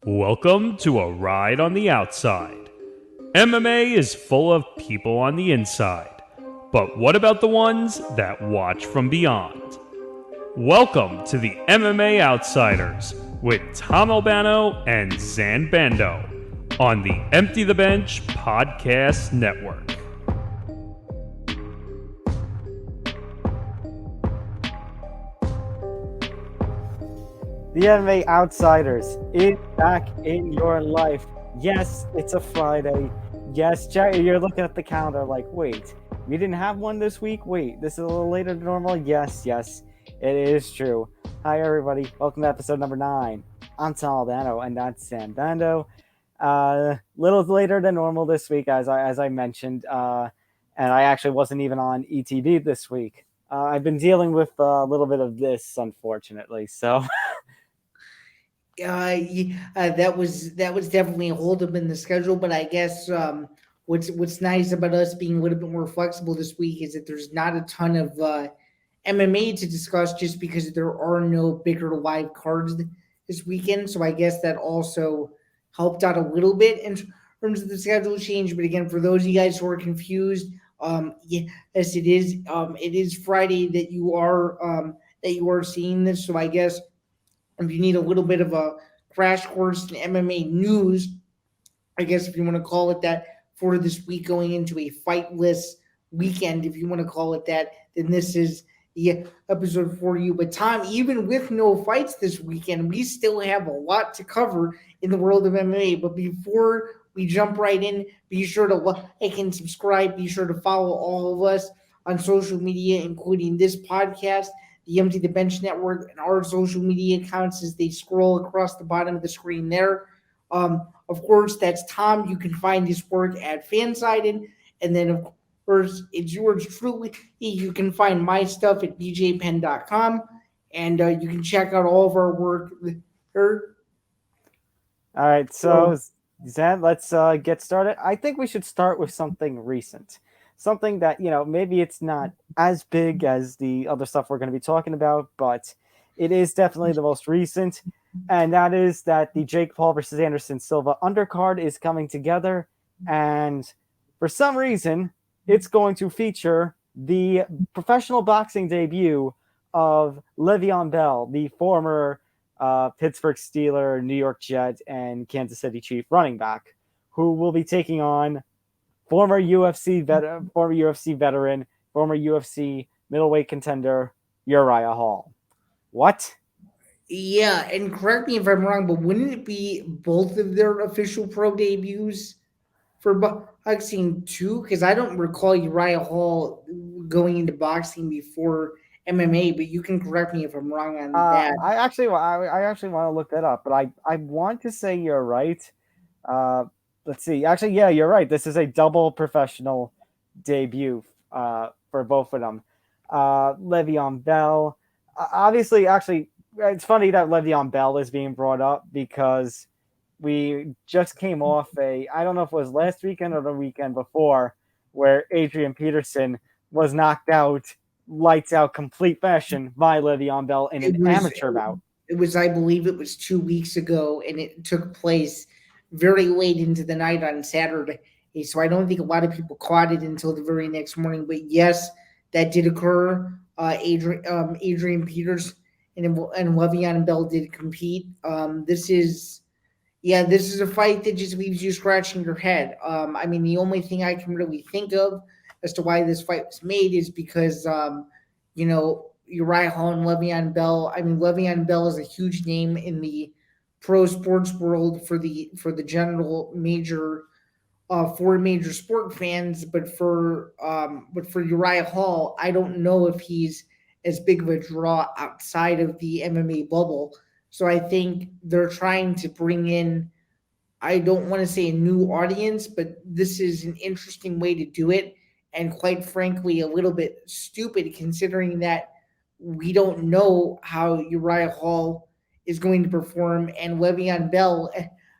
Welcome to a ride on the outside. MMA is full of people on the inside, but what about the ones that watch from beyond? Welcome to the MMA Outsiders with Tom Albano and Zain Bando on the Empty the Bench Podcast Network. The MMA Outsiders is back in your life. Yes, it's a Friday. Yes, you're looking at the calendar like, wait, we didn't have one this week? Wait, this is a little later than normal? Yes, it is true. Hi, everybody. Welcome to episode number 9. I'm Tom Albano, and that's Zain Bando. Little later than normal this week, as I mentioned, and I actually wasn't even on ETB this week. I've been dealing with a little bit of this, unfortunately, so... that was definitely a holdup in the schedule, but I guess what's nice about us being a little bit more flexible this week is that there's not a ton of MMA to discuss just because there are no bigger live cards this weekend. So I guess that also helped out a little bit in terms of the schedule change. But again, for those of you guys who are confused, yes, it is Friday that you are seeing this. So I guess if you need a little bit of a crash course in MMA news, I guess if you want to call it that, for this week going into a fightless weekend, if you want to call it that, then this is the episode for you. But Tom, even with no fights this weekend, we still have a lot to cover in the world of MMA. But before we jump right in, be sure to like and subscribe. Be sure to follow all of us on social media, including this podcast, the Empty the Bench Network, and our social media accounts as they scroll across the bottom of the screen there. Of course, that's Tom. You can find his work at Fansided. And then, of course, it's yours truly. You can find my stuff at bjpen.com. And you can check out all of our work there. All right, so Zain, let's get started. I think we should start with something recent. Something that, maybe it's not as big as the other stuff we're going to be talking about, but it is definitely the most recent. And that is that the Jake Paul versus Anderson Silva undercard is coming together. And for some reason, it's going to feature the professional boxing debut of Le'Veon Bell, the former Pittsburgh Steeler, New York Jet, and Kansas City Chief running back, who will be taking on former UFC veteran, former UFC middleweight contender, Uriah Hall. What? Yeah, and correct me if I'm wrong, but wouldn't it be both of their official pro debuts for boxing too? Because I don't recall Uriah Hall going into boxing before MMA, but you can correct me if I'm wrong on that. I actually want to look that up, but I want to say you're right. Let's see. Actually, yeah, you're right. This is a double professional debut for both of them. Le'Veon Bell. Obviously, actually, it's funny that Le'Veon Bell is being brought up because we just came off I don't know if it was last weekend or the weekend before, where Adrian Peterson was knocked out, lights out, complete fashion by Le'Veon Bell in an amateur bout. I believe it was 2 weeks ago, and it took place very late into the night on Saturday. So I don't think a lot of people caught it until the very next morning. But yes, that did occur. Adrian Peters and Le'Veon Bell did compete. This is a fight that just leaves you scratching your head. The only thing I can really think of as to why this fight was made is because, Uriah Hall and Le'Veon Bell. Le'Veon Bell is a huge name in the pro sports world for the general major for major sport fans, but for Uriah Hall, I don't know if he's as big of a draw outside of the MMA bubble. So I think they're trying to bring in, I don't want to say a new audience, but this is an interesting way to do it, and quite frankly a little bit stupid considering that we don't know how Uriah Hall is going to perform, and Le'Veon Bell,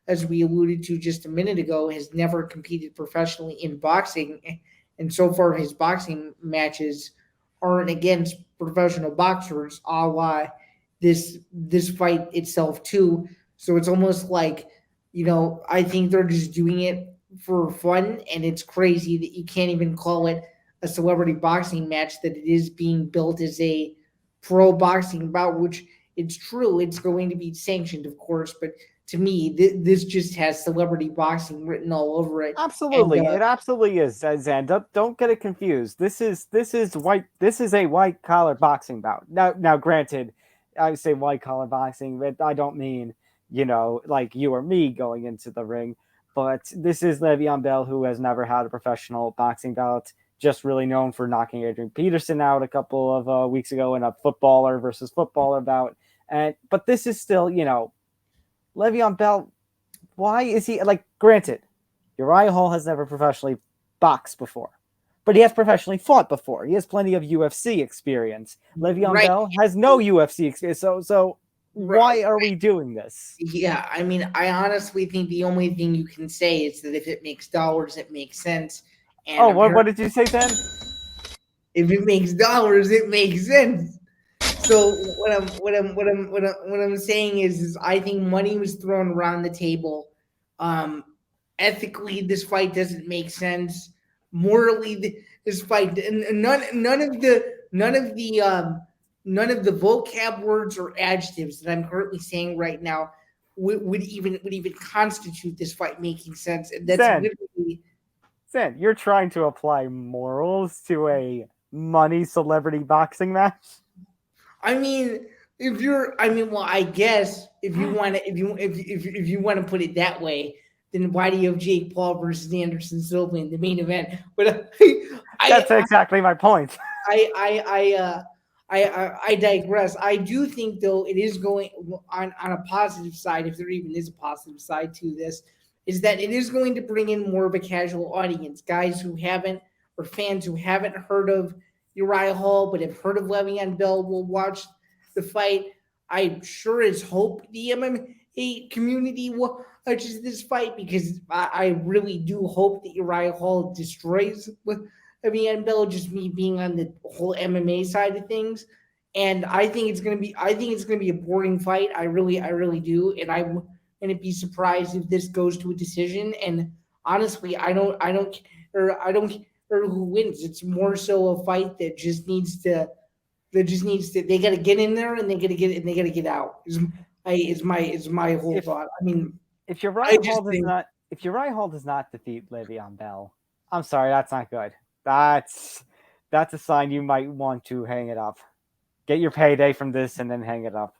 as we alluded to just a minute ago, has never competed professionally in boxing, and so far his boxing matches aren't against professional boxers, a la this fight itself too. So it's almost like, I think they're just doing it for fun, and it's crazy that you can't even call it a celebrity boxing match, that it is being built as a pro boxing bout, which it's true. It's going to be sanctioned, of course, but to me, this just has celebrity boxing written all over it. Absolutely, And it absolutely is, Zan. Don't get it confused. This is white. This is a white collar boxing bout. Now, granted, I say white collar boxing, but I don't mean like you or me going into the ring. But this is Le'Veon Bell, who has never had a professional boxing bout, just really known for knocking Adrian Peterson out a couple of weeks ago in a footballer versus footballer bout. But this is still, Le'Veon Bell. Why is he like? Granted, Uriah Hall has never professionally boxed before, but he has professionally fought before. He has plenty of UFC experience. Le'Veon Bell has no UFC experience. So why are we doing this? Yeah, I mean, I honestly think the only thing you can say is that if it makes dollars, it makes sense. And what did you say, Dan? If it makes dollars, it makes sense. So what I'm saying is I think money was thrown around the table. Ethically, this fight doesn't make sense. Morally, this fight, and none of the vocab words or adjectives that I'm currently saying right now would even constitute this fight making sense. And that's literally. Zan, you're trying to apply morals to a money celebrity boxing match? I mean, I guess if you want to put it that way, then why do you have Jake Paul versus Anderson Silva in the main event? But that's exactly my point. I digress. I do think, though, it is going on a positive side, if there even is a positive side to this, is that it is going to bring in more of a casual audience, guys who haven't, or fans who haven't heard of Uriah Hall but have heard of Le'Veon Bell will watch the fight. I sure as hope the MMA community watches this fight, because I really do hope that Uriah Hall destroys Le'Veon Bell, just me being on the whole MMA side of things. And I think it's gonna be a boring fight. I really do. And I wouldn't be surprised if this goes to a decision. And honestly, I don't care who wins. It's more so a fight that just needs to. They got to get in there, and they got to get out. Is my whole thought. I mean, if Uriah Hall does not defeat Le'Veon Bell, I'm sorry, that's not good. That's a sign you might want to hang it up. Get your payday from this and then hang it up.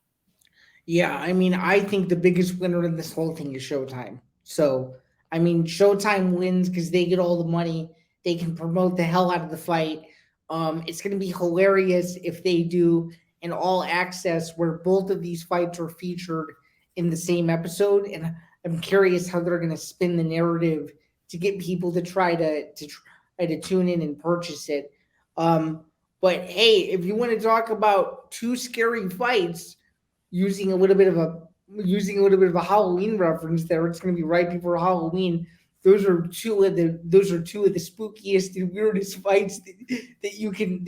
Yeah, I mean, I think the biggest winner in this whole thing is Showtime. So, I mean, Showtime wins because they get all the money. They can promote the hell out of the fight. It's going to be hilarious if they do an all access where both of these fights are featured in the same episode. And I'm curious how they're going to spin the narrative to get people to try to tune in and purchase it. But hey, if you want to talk about two scary fights, using a little bit of a Halloween reference there, it's going to be right before Halloween. Those are two of the spookiest and weirdest fights that you can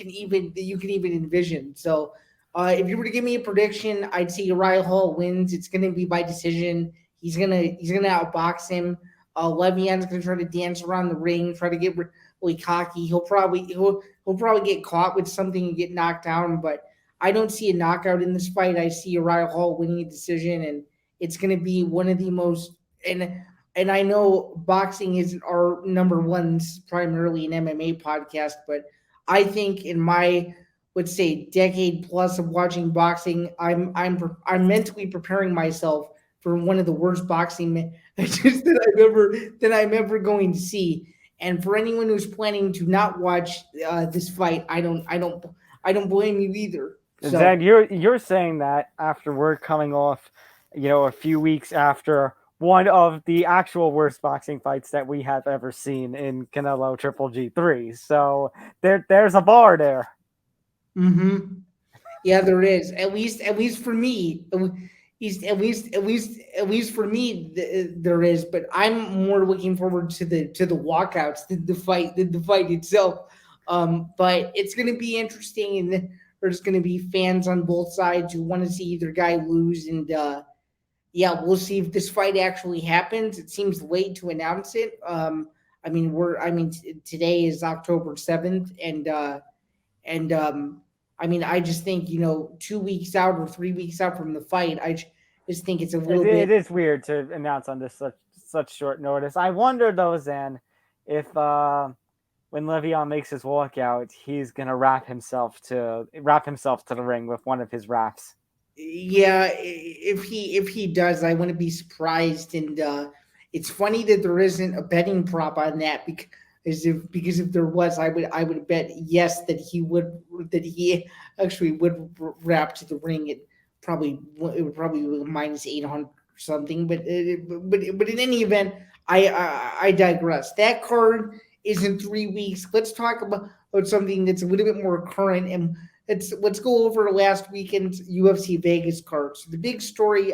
even envision. So, if you were to give me a prediction, I'd say Uriah Hall wins. It's going to be by decision. He's gonna outbox him. Le'Veon's going to try to dance around the ring, try to get really cocky. He'll probably get caught with something and get knocked down, but I don't see a knockout in this fight. I see Uriah Hall winning a decision, and it's going to be one of the most. And I know boxing isn't our number one, primarily an MMA podcast, but I think in my, let's say, decade plus of watching boxing, I'm mentally preparing myself for one of the worst boxing matches that I'm ever going to see. And for anyone who's planning to not watch this fight, I don't blame you either. So, Zan, you're saying that after we're coming off, a few weeks after one of the actual worst boxing fights that we have ever seen in Canelo Triple G3. So there's a bar there. Mm-hmm. Yeah, there is. At least for me. At least for me, there is. But I'm more looking forward to the walkouts, the fight itself. But it's going to be interesting, and there's going to be fans on both sides who want to see either guy lose, and yeah, we'll see if this fight actually happens. It seems late to announce it. Today is October 7th, and I just think 2 weeks out or 3 weeks out from the fight, I just think it's a little bit. It is weird to announce on this such short notice. I wonder though, Zan, if when Le'Veon makes his walkout, he's gonna wrap himself to the ring with one of his wraps. Yeah, if he does, I wouldn't be surprised. And it's funny that there isn't a betting prop on that because if there was, I would bet yes that he actually would wrap to the ring. It would probably be minus 800 or something. But in any event, I digress. That card is in 3 weeks. Let's talk about something that's a little bit more current, and let's go over last weekend's UFC Vegas card. So the big story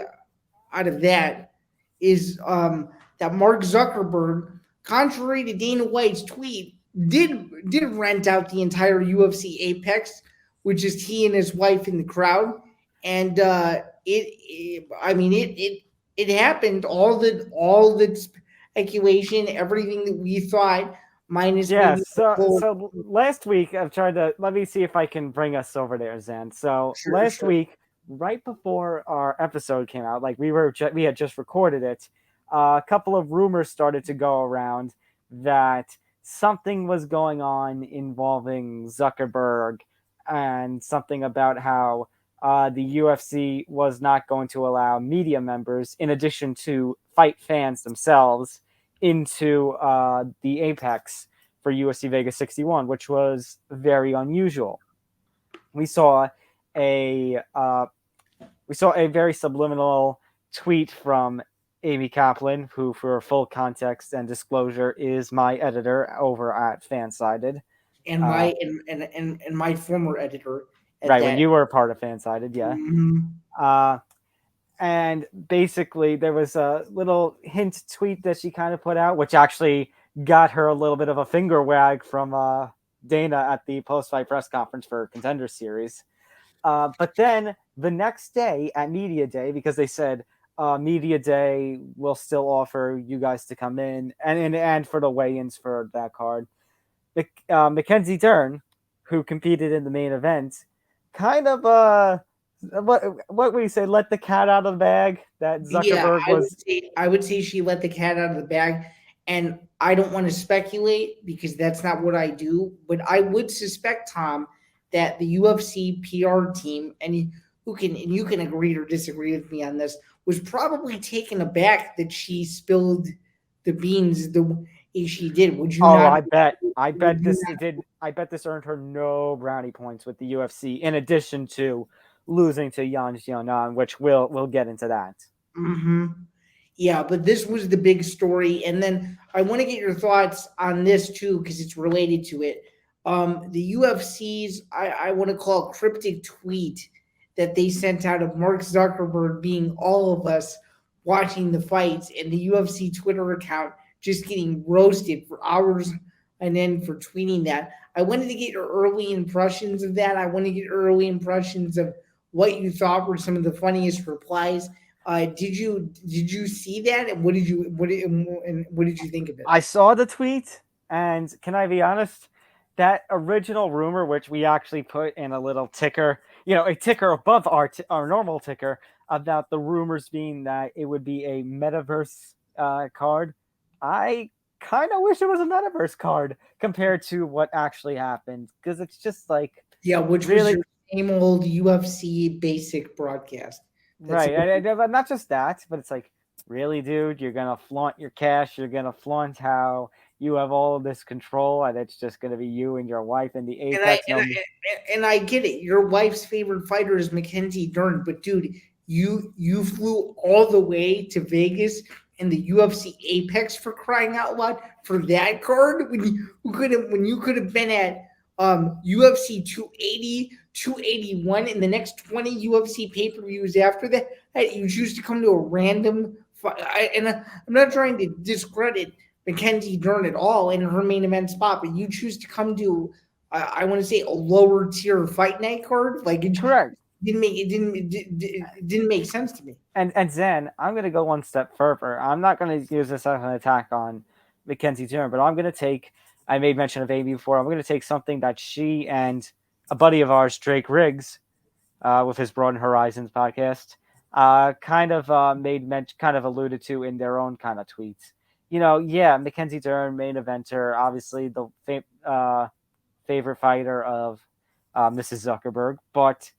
out of that is that Mark Zuckerberg, contrary to Dana White's tweet, did rent out the entire UFC APEX, which is he and his wife in the crowd, and it happened. All the speculation, everything that we thought. Minus so last week I've tried to let me see if I can bring us over there, Zan. So last week, right before our episode came out, like we had just recorded it, a couple of rumors started to go around that something was going on involving Zuckerberg and something about how the UFC was not going to allow media members, in addition to fight fans themselves, into the Apex for UFC Vegas 61, which was very unusual. We saw a very subliminal tweet from Amy Kaplan, who, for full context and disclosure, is my editor over at Fansided, and my former editor. Right, when you were a part of Fansided, yeah. Mm-hmm. And basically, there was a little hint tweet that she kind of put out, which actually got her a little bit of a finger wag from Dana at the post-fight press conference for Contender Series. But then the next day at Media Day, because they said Media Day will still offer you guys to come in and for the weigh-ins for that card, Mackenzie Dern, who competed in the main event, kind of what would you say? Let the cat out of the bag. That Zuckerberg I would say she let the cat out of the bag, and I don't want to speculate because that's not what I do. But I would suspect, Tom, that the UFC PR team, and you can agree or disagree with me on this, was probably taken aback that she spilled the beans the way she did. Would you? I bet this earned her no brownie points with the UFC. In addition to losing to Yan Xiaonan, which we'll get into that. Mm-hmm. Yeah, but this was the big story. And then I want to get your thoughts on this too, because it's related to it. The UFC's, I want to call it cryptic tweet that they sent out of Mark Zuckerberg being all of us watching the fights, and the UFC Twitter account just getting roasted for hours and then for tweeting that. I wanted to get your early impressions of that. I want to get early impressions of what you thought were some of the funniest replies. Did you see that? And what did you think of it? I saw the tweet, and can I be honest? That original rumor, which we actually put in a little ticker, a ticker above our normal ticker, about the rumors being that it would be a Metaverse card. I kind of wish it was a Metaverse card compared to what actually happened, because it's just like, which really was your same old UFC basic broadcast. Right, and not just that, but it's like, really, dude, you're gonna flaunt your cash, you're gonna flaunt how you have all of this control, and it's just gonna be you and your wife in the Apex. And I get it. Your wife's favorite fighter is Mackenzie Dern, but dude, you flew all the way to Vegas and the UFC Apex, for crying out loud, for that card when you could have been at UFC 280, 281, and the next 20 UFC pay-per-views after that. You choose to come to a random and I'm not trying to discredit Mackenzie Dern at all in her main event spot, but you choose to come to I want to say a lower tier fight night card. Like, correct. It didn't make sense to me. And Zen, I'm going to go one step further. I'm not going to use this as an attack on Mackenzie Dern, but I'm going to take. I made mention of Amy before. I'm going to take something that she and a buddy of ours, Drake Riggs, with his Broaden Horizons podcast, kind of kind of alluded to in their own kind of tweets. Mackenzie Dern, main eventer, obviously the favorite fighter of Mrs. Zuckerberg, but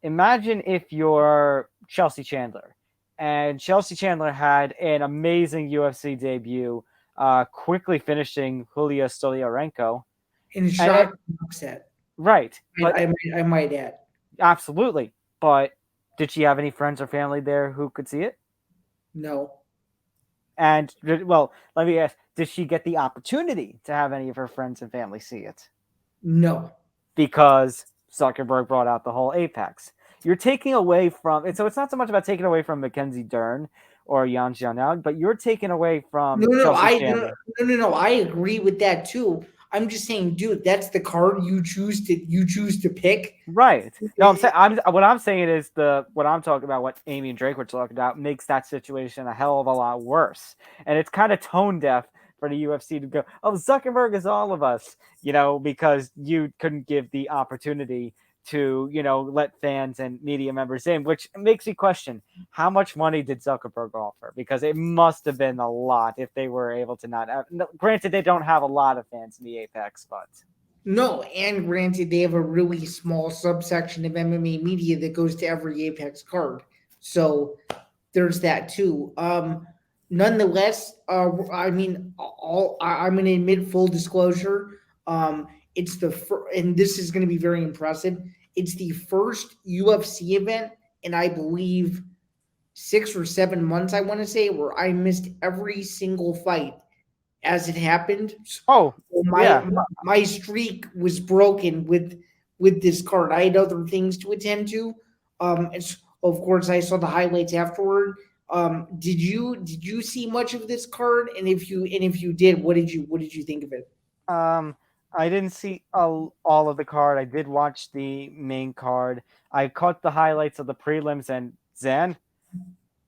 imagine if you're Chelsea Chandler, and Chelsea Chandler had an amazing UFC debut, quickly finishing Julia Stoliarenko. In shock upset. Right. But I might add. Absolutely. But did she have any friends or family there who could see it? No. And, well, let me ask, did she get the opportunity to have any of her friends and family see it? No. Because Zuckerberg brought out the whole APEX. You're taking away from it, so it's not so much about taking away from Mackenzie Dern or Yan Xiaonan, but you're taking away from No. I agree with that too. I'm just saying, dude, that's the card you choose to pick. Right. No, what I'm saying is what I'm talking about, what Amy and Drake were talking about, makes that situation a hell of a lot worse. And it's kind of tone deaf for the UFC to go, oh, Zuckerberg is all of us, because you couldn't give the opportunity to, let fans and media members in, which makes me question how much money did Zuckerberg offer? Because it must have been a lot if they were able to not have. Granted, they don't have a lot of fans in the Apex, but. No, and granted, they have a really small subsection of MMA media that goes to every Apex card. So there's that too. Nonetheless, I'm going to admit full disclosure. It's and this is going to be very impressive. It's the first UFC event in, I believe, 6 or 7 months, I want to say, where I missed every single fight as it happened. Oh, my streak was broken with this card. I had other things to attend to. And of course, I saw the highlights afterward. Did you see much of this card? And if you did, what did you think of it? I didn't see all of the card. I did watch the main card. I caught the highlights of the prelims, and Zan,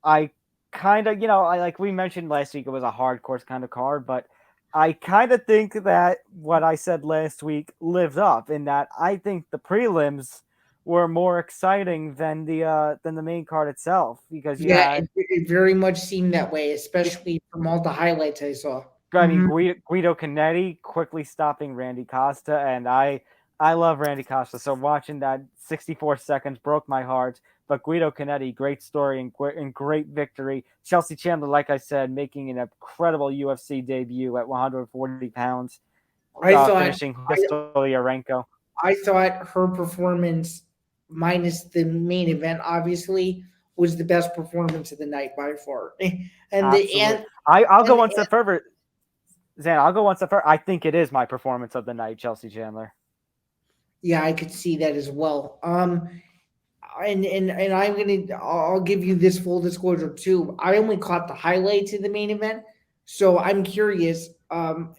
I kind of, like we mentioned last week, it was a hardcore kind of card, but I kind of think that what I said last week lived up in that I think the prelims were more exciting than the main card itself, because it very much seemed that way, especially from all the highlights I saw. I mean, Guido Canetti quickly stopping Randy Costa, and I love Randy Costa, so watching that 64 seconds broke my heart. But Guido Canetti, great story and great victory. Chelsea Chandler, like I said, making an incredible UFC debut at 140 pounds, finishing Stoliarenko. I thought her performance, minus the main event, obviously, was the best performance of the night by far. I'll go one step further. Zan, I'll go one step further. I think it is my performance of the night, Chelsea Chandler. Yeah, I could see that as well. And I'll give you this full disclosure too. I only caught the highlights of the main event, so I'm curious.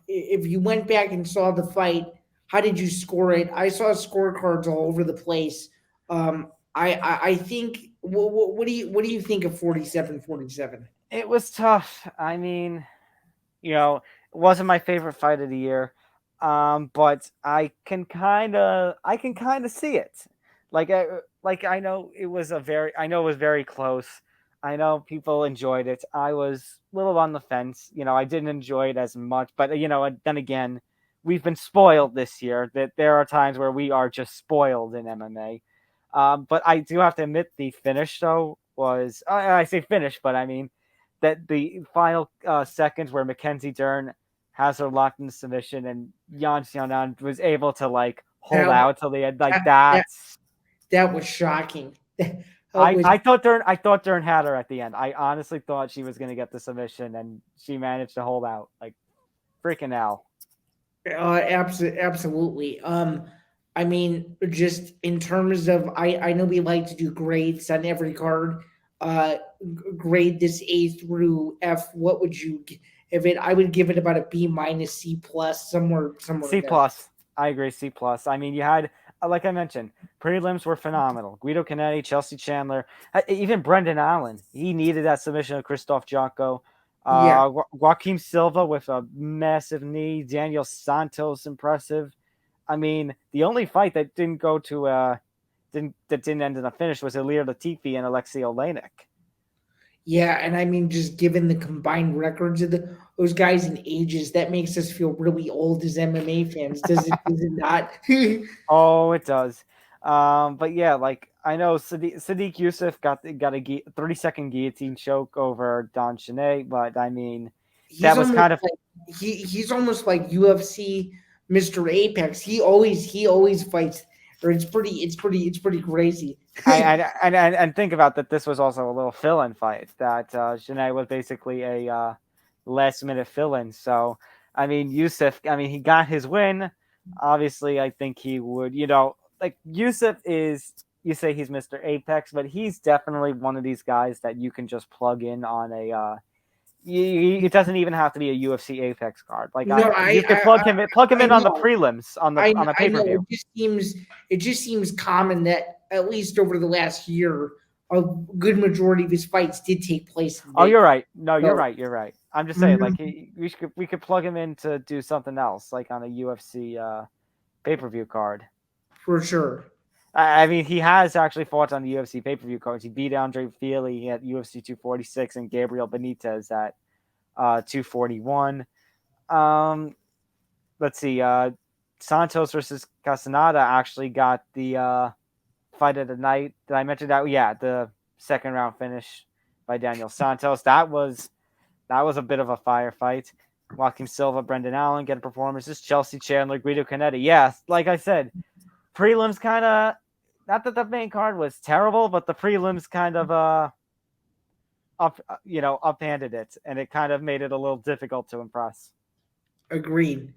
If you went back and saw the fight, how did you score it? I saw scorecards all over the place. I think. What do you think of 47-47? It was tough. I mean, it wasn't my favorite fight of the year, but I can kind of see it. I know it was very close. I know people enjoyed it. I was a little on the fence. I didn't enjoy it as much, but then again, we've been spoiled this year. That there are times where we are just spoiled in MMA. But I do have to admit the finish though was I say finish, but I mean that the final seconds where Mackenzie Dern has her locked in submission and Yan Xiaonan was able to hold out till the end. That was shocking. I thought Dern had her at the end. I honestly thought she was going to get the submission, and she managed to hold out. Freaking hell. Absolutely. I mean, just in terms of, I know we like to do grades on every card. Grade this A through F. What would you give it? I would give it about a B minus, C plus, somewhere. C plus. I agree, C plus. I mean, you had like I mentioned, prelims were phenomenal. Guido Canetti, Chelsea Chandler, even Brendan Allen. He needed that submission of Christoph Jocko. Yeah. Joaquim Silva with a massive knee. Daniel Santos, impressive. I mean, the only fight that didn't go to didn't end in a finish was Ilir Latifi and Alexei Olenek. Yeah, and I mean, just given the combined records of those guys in ages, that makes us feel really old as MMA fans. Does it? Does it not? Oh, it does. But yeah, like I know Sadiq Youssef got a 30-second guillotine choke over Don Cheney, but I mean, that was kind of he's almost like UFC Mr. Apex. He always fights, or it's pretty crazy. and think about that. This was also a little fill-in fight. That Cheney was basically a last-minute fill-in. So I mean, Youssef. I mean, he got his win. Obviously, I think he would. Like Youssef is. You say he's Mr. Apex, but he's definitely one of these guys that you can just plug in on a. It doesn't even have to be a UFC Apex card. Like you can plug him in on the prelims on a pay-per-view. It just seems common that at least over the last year, a good majority of his fights did take place. Oh, you're right. No, you're right. You're right. I'm just saying, like we could plug him in to do something else, like on a UFC pay-per-view card. For sure. I mean, he has actually fought on the UFC pay-per-view cards. He beat Andre Fili at UFC 246 and Gabriel Benitez at 241. Let's see. Santos versus Castaneda actually got the fight of the night. Did I mention that? Yeah, the second round finish by Daniel Santos. That was a bit of a firefight. Joaquim Silva, Brendan Allen getting performances. Chelsea Chandler, Guido Canetti. Yes, like I said, prelims kind of, not that the main card was terrible, but the prelims kind of uphanded it, and it kind of made it a little difficult to impress. Agreed.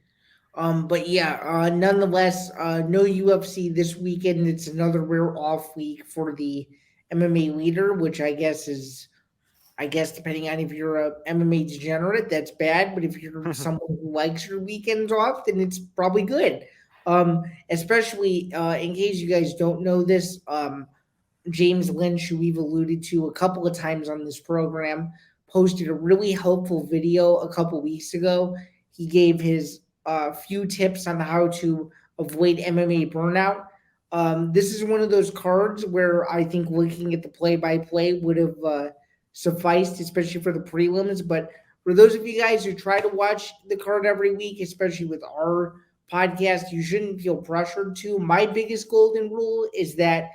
But yeah, nonetheless, no UFC this weekend. It's another rare off week for the MMA leader, which I guess depending on if you're a MMA degenerate, that's bad. But if you're someone who likes your weekends off, then it's probably good. Especially in case you guys don't know this, James Lynch, who we've alluded to a couple of times on this program, posted a really helpful video a couple weeks ago. He gave his few tips on how to avoid MMA burnout. This is one of those cards where I think looking at the play-by-play would have sufficed, especially for the prelims. But for those of you guys who try to watch the card every week, especially with our podcast, you shouldn't feel pressured to. My biggest golden rule is that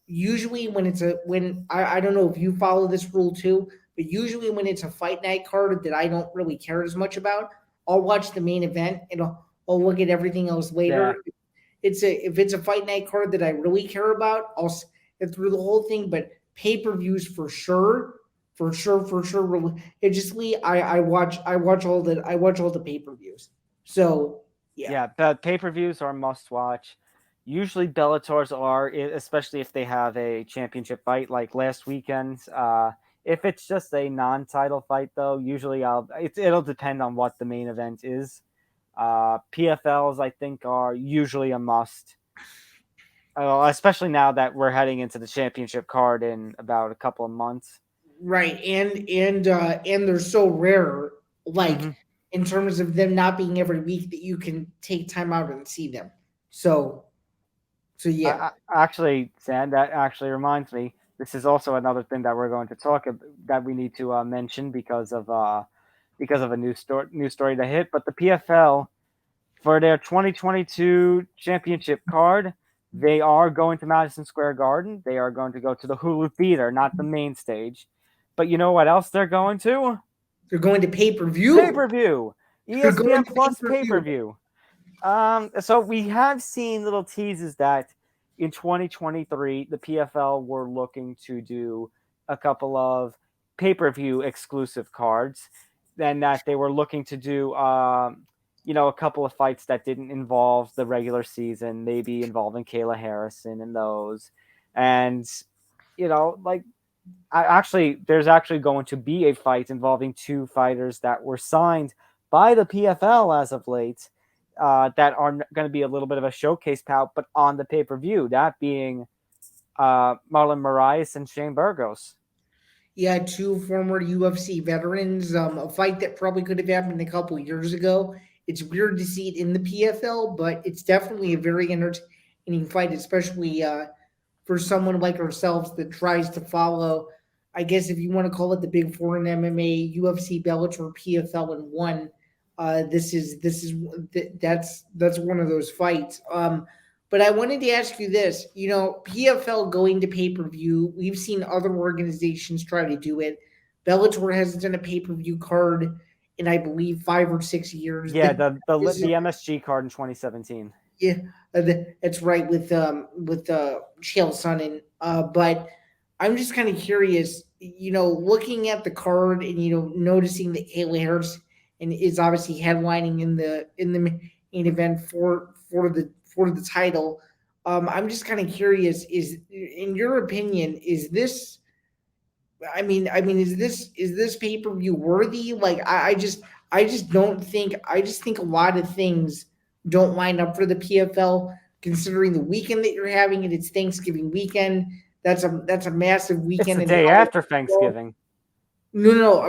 usually when I don't know if you follow this rule too, but usually when it's a fight night card that I don't really care as much about, I'll watch the main event and I'll look at everything else later. Yeah. If it's a fight night card that I really care about, I'll sit through the whole thing. But pay-per-views for sure. Religiously, I watch all the pay-per-views. So yeah, the pay-per-views are must watch. Usually Bellators are, especially if they have a championship fight like last weekend. If it's just a non-title fight, though, usually it'll depend on what the main event is. PFLs, I think, are usually a must, especially now that we're heading into the championship card in about a couple of months. Right, and they're so rare, like in terms of them not being every week that you can take time out and see them. So yeah. Actually, Zain, that actually reminds me. This is also another thing that we're going to talk about that we need to mention because of a new story to hit. But the PFL, for their 2022 championship card, they are going to Madison Square Garden. They are going to go to the Hulu Theater, not the main stage. But you know what else they're going to? They're going to pay-per-view. Pay-per-view. ESPN Plus pay-per-view. So we have seen little teases that in 2023, the PFL were looking to do a couple of pay-per-view exclusive cards, and that they were looking to do, a couple of fights that didn't involve the regular season, maybe involving Kayla Harrison and those. And, there's actually going to be a fight involving two fighters that were signed by the PFL as of late. that are going to be a little bit of a showcase bout, but on the pay-per-view, that being Marlon Moraes and Shane Burgos. Yeah, two former UFC veterans. A fight that probably could have happened a couple years ago. It's weird to see it in the PFL, but it's definitely a very entertaining fight, especially for someone like ourselves that tries to follow. I guess if you want to call it the Big Four in MMA, UFC, Bellator, PFL, and one. That's one of those fights. But I wanted to ask you this. PFL going to pay per view. We've seen other organizations try to do it. Bellator hasn't done a pay per view card in, I believe, 5 or 6 years. Yeah, the MSG card in 2017. Yeah, that's right with Chael Sonnen. But I'm just kind of curious. Looking at the card and noticing that Kayla Harris and is obviously headlining in the main event for the title. I'm just kind of curious. Is in your opinion, is this? I mean, is this pay per view worthy? Like, I just don't think. I just think a lot of things don't line up for the PFL, considering the weekend that you're having, and it's Thanksgiving weekend. That's a massive weekend. It's the day after Thanksgiving. No,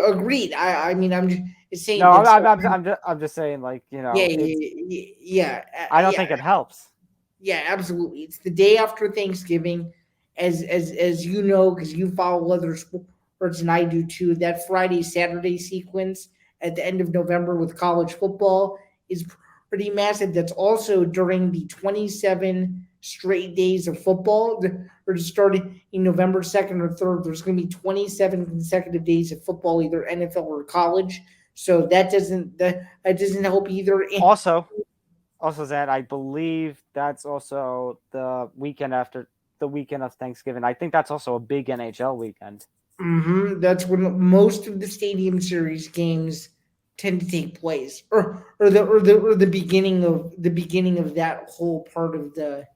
agreed. I mean, I'm just saying. No, I'm just saying, like, Yeah. I don't think it helps. Yeah, absolutely. It's the day after Thanksgiving, as you know, because you follow other sports and I do too. That Friday-Saturday sequence at the end of November with college football is pretty massive. That's also during the 27 straight days of football, or starting in November 2nd or 3rd. There's going to be 27 consecutive days of football, either NFL or college. So that doesn't help either. Also, Zan, I believe that's also the weekend after the weekend of Thanksgiving. I think that's also a big NHL weekend. Mm-hmm. That's when most of the Stadium Series games tend to take place, or the beginning of that whole part of the.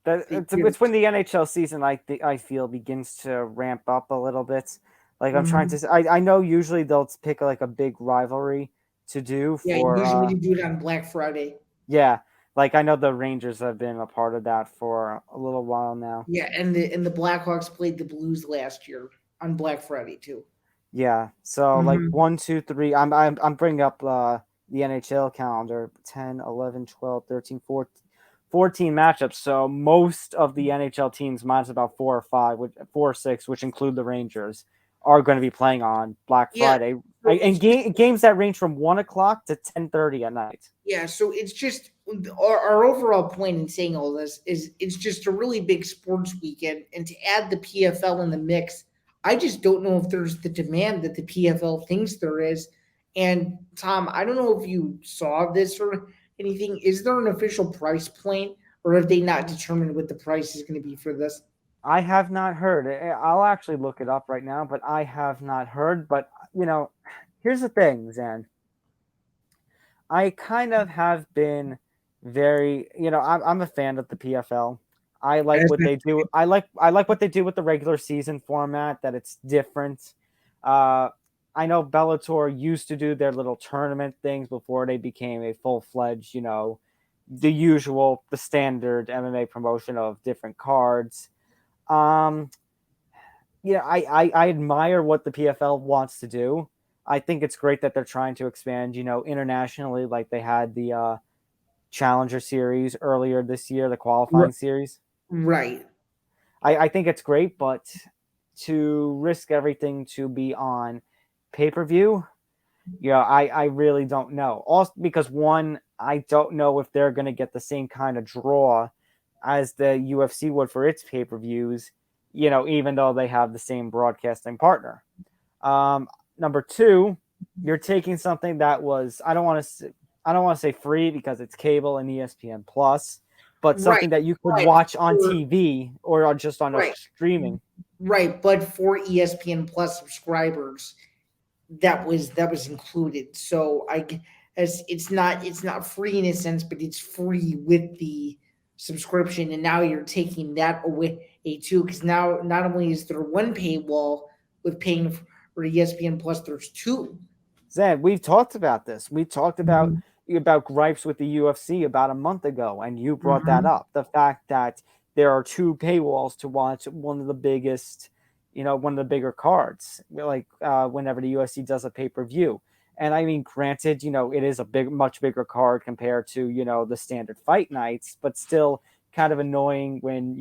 It's when the NHL season, I feel, begins to ramp up a little bit. Like, I'm trying to. I know usually they'll pick like a big rivalry to do for. Yeah, usually you do it on Black Friday. Yeah, like I know the Rangers have been a part of that for a little while now. Yeah, and the Blackhawks played the Blues last year on Black Friday too. Yeah, so like 1, 2, 3. I'm bringing up the NHL calendar: 10, 11, 12, 13, 14 matchups. So most of the NHL teams, minus about 4 or 5, 4 or 6, which include the Rangers, are going to be playing on Black Friday, and games that range from 1 o'clock to 10:30 at night. Yeah, so it's just our overall point in saying all this is it's just a really big sports weekend, and to add the PFL in the mix, I just don't know if there's the demand that the PFL thinks there is. And Tom, I don't know if you saw this or anything. Is there an official price point, or have they not determined what the price is going to be for this? I have not heard. I'll actually look it up right now, but I have not heard. But, here's the thing, Zan. I kind of have been very, I'm a fan of the PFL. I like what they do. I like what they do with the regular season format, that it's different. I know Bellator used to do their little tournament things before they became a full-fledged, the standard MMA promotion of different cards. I admire what the PFL wants to do. I think it's great that they're trying to expand, internationally, like they had the Challenger Series earlier this year, the qualifying series. Right. I think it's great, but to risk everything to be on pay-per-view, I really don't know. Also, because one, I don't know if they're going to get the same kind of draw as the UFC would for its pay-per-views, even though they have the same broadcasting partner. Number two, you're taking something that was, I don't want to say free because it's cable and ESPN Plus, but something that you could watch on TV or just on streaming. Right, but for ESPN Plus subscribers, that was included. So I guess it's not free in a sense, but it's free with the subscription, and now you're taking that away too, because now not only is there one paywall with paying for ESPN Plus, there's two. Zan, we've talked about this. We talked about about gripes with the UFC about a month ago, and you brought that up. The fact that there are 2 paywalls to watch one of the biggest, one of the bigger cards, like whenever the UFC does a pay-per-view. And I mean, granted, it is a much bigger card compared to, the standard fight nights, but still kind of annoying when,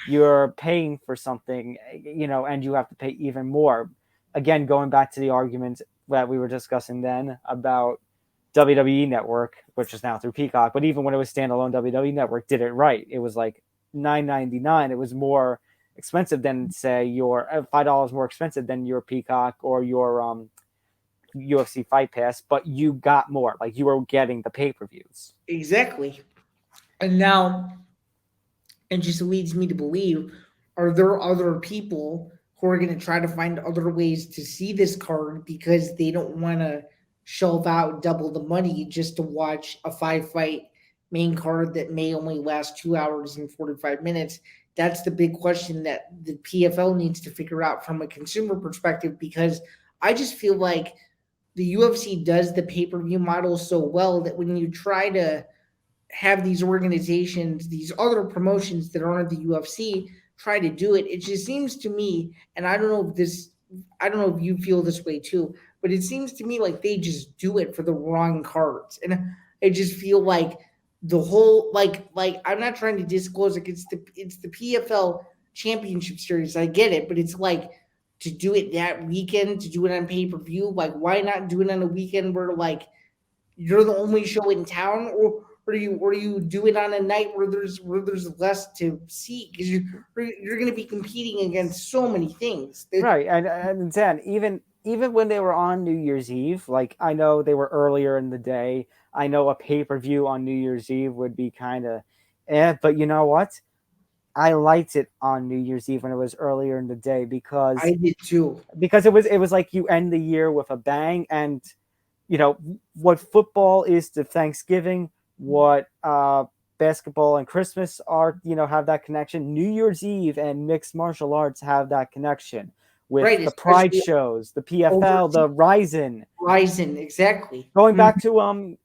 you're paying for something, and you have to pay even more. Again, going back to the argument that we were discussing then about WWE Network, which is now through Peacock, but even when it was standalone, WWE Network did it right. It was like $9.99. It was more expensive than, say, your $5 more expensive than your Peacock or your UFC Fight Pass, but you got more. Like, you were getting the pay-per-views. Exactly. And now it just leads me to believe, are there other people who are going to try to find other ways to see this card because they don't want to shell out double the money just to watch a 5-fight main card that may only last 2 hours and 45 minutes? That's the big question that the PFL needs to figure out from a consumer perspective, because I just feel like the UFC does the pay-per-view model so well that when you try to have these organizations, these other promotions that aren't the UFC, try to do it, it just seems to me, and I don't know if you feel this way too, but it seems to me like they just do it for the wrong cards. And I just feel like the whole like I'm not trying to disclose, like it's the PFL championship series. I get it, but it's like, to do it that weekend, to do it on pay-per-view, like why not do it on a weekend where like you're the only show in town, or you do it on a night where there's less to see, because you're going to be competing against so many things. Right, and Dan, even when they were on New Year's Eve, like I know they were earlier in the day. I know a pay-per-view on New Year's Eve would be kind of, but you know what? I liked it on New Year's Eve when it was earlier in the day, because I did too. Because it was like you end the year with a bang, and what football is to Thanksgiving, what basketball and Christmas are, have that connection. New Year's Eve and mixed martial arts have that connection with Right, the Pride shows, the PFL, the Ryzen, exactly. Going back to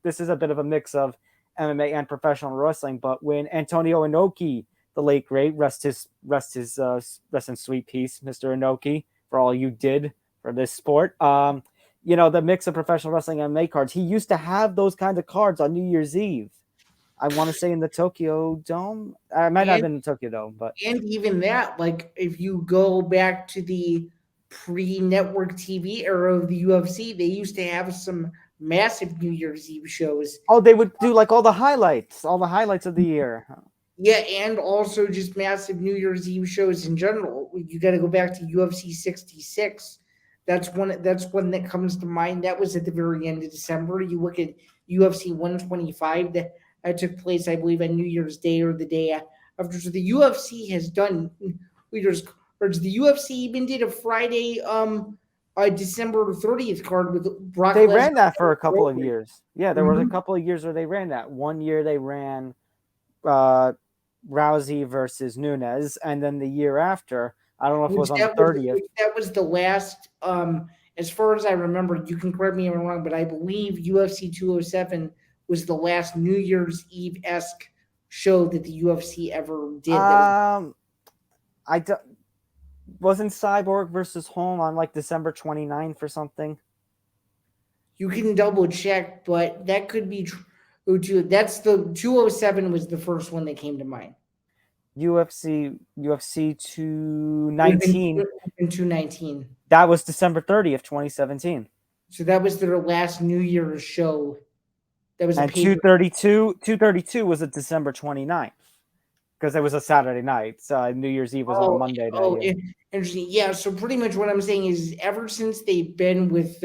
this is a bit of a mix of MMA and professional wrestling, but when Antonio Inoki, the late great, rest in sweet peace, Mr. Inoki, for all you did for this sport. The mix of professional wrestling and MMA cards, he used to have those kinds of cards on New Year's Eve. I want to say in the Tokyo Dome. I might not have been in the Tokyo Dome, but even that, like if you go back to the pre-network TV era of the UFC, they used to have some massive New Year's Eve shows. Oh, they would do like all the highlights of the year. Yeah, and also just massive New Year's Eve shows in general. You got to go back to UFC 66. That's one that comes to mind. That was at the very end of December. You look at UFC 125 that took place, I believe, on New Year's Day or the day after. So the UFC has done leaders cards. The UFC even did a Friday, December 30th card with Brock They Lesnar. ran that for a couple of years. Yeah, there was a couple of years where they ran that. One year they ran Rousey versus Nunes, and then the year after, I don't know if it was on the 30th. That was the last, as far as I remember, you can correct me if I'm wrong, but I believe UFC 207 was the last New Year's Eve-esque show that the UFC ever did. Wasn't Cyborg versus Holm on like December 29th or something? You can double check, but that could be true. That's the 207 was the first one that came to mind. UFC 219. In 219. That was December 30th, 2017. So that was their last New Year's show. That was and 232 was at December 29th. Because it was a Saturday night. So New Year's Eve was on a Monday night. Interesting. Yeah, so pretty much what I'm saying is ever since they've been with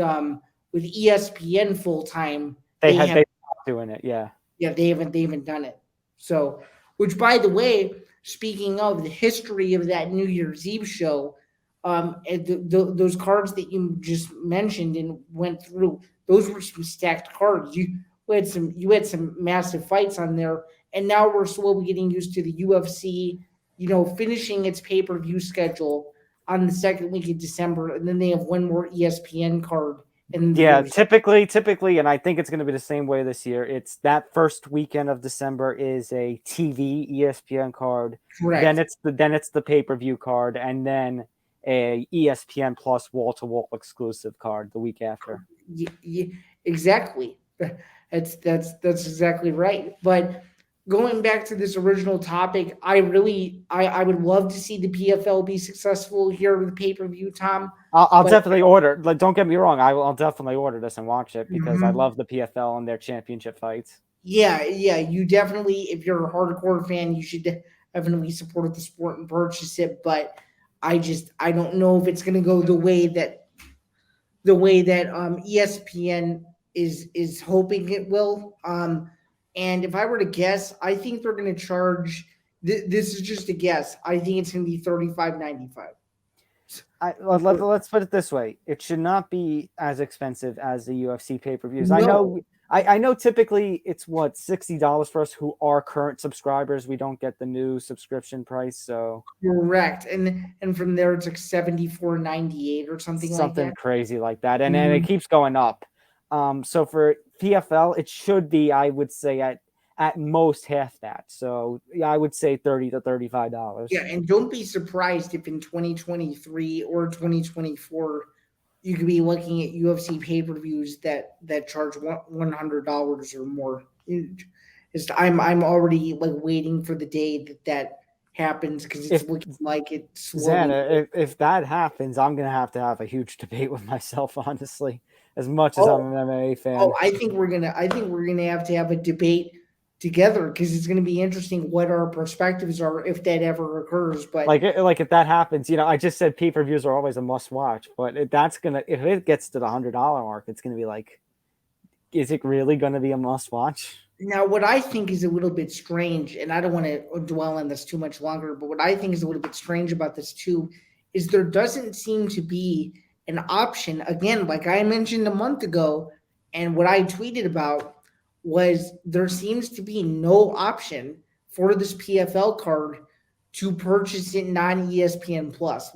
ESPN full time, they stopped doing it, yeah. Yeah, they haven't done it. So, which by the way, speaking of the history of that New Year's Eve show, those cards that you just mentioned and went through, those were some stacked cards. You had some massive fights on there, and now we're slowly getting used to the UFC, finishing its pay-per-view schedule on the second week of December, and then they have one more ESPN card And Yeah, typically, and I think it's going to be the same way this year. It's that first weekend of December is a TV ESPN card. correct. Then it's the pay-per-view card, and then a ESPN Plus wall-to-wall exclusive card the week after. Exactly. That's exactly right. But going back to this original topic, I would love to see the PFL be successful here with the pay per view, Tom. I'll But definitely order. Like, don't get me wrong, I'll definitely order this and watch it because I Mhm. love the PFL and their championship fights. Yeah, you definitely, if you're a hardcore fan, you should definitely support the sport and purchase it. But I don't know if it's going to go the way that ESPN is hoping it will. And if I were to guess, I think they're going to charge. This is just a guess. I think it's going to be $35.95. Let's put it this way: it should not be as expensive as the UFC pay-per-views. No, I know. Typically, it's what $60 for us who are current subscribers. We don't get the new subscription price, so correct. And from there it's like 74.98 or something like something that. crazy like that, and then it Mhm. keeps going up. So for PFL, it should be, I would say, at most half that. So yeah, I would say $30 to $35. Yeah, and don't be surprised if in 2023 or 2024 you could be looking at UFC pay-per-views that charge $100 or more. I'm already like waiting for the day that happens because it's If looking like it's Zan, slowly. if that happens, I'm gonna have a huge debate with myself, honestly. As much as Oh, I'm an MMA oh, fan, I think we're gonna have to have a debate together because it's gonna be interesting what our perspectives are if that ever occurs. But like if that happens, I just said pay-per-views are always a must-watch, but if it gets to the $100 mark, it's gonna be like, is it really gonna be a must-watch? now, what I think is a little bit strange, and I don't want to dwell on this too much longer, but what I think is a little bit strange about this too is there doesn't seem to be an option. Again, like I mentioned a month ago, and what I tweeted about was there seems to be no option for this PFL card to purchase it non ESPN Plus,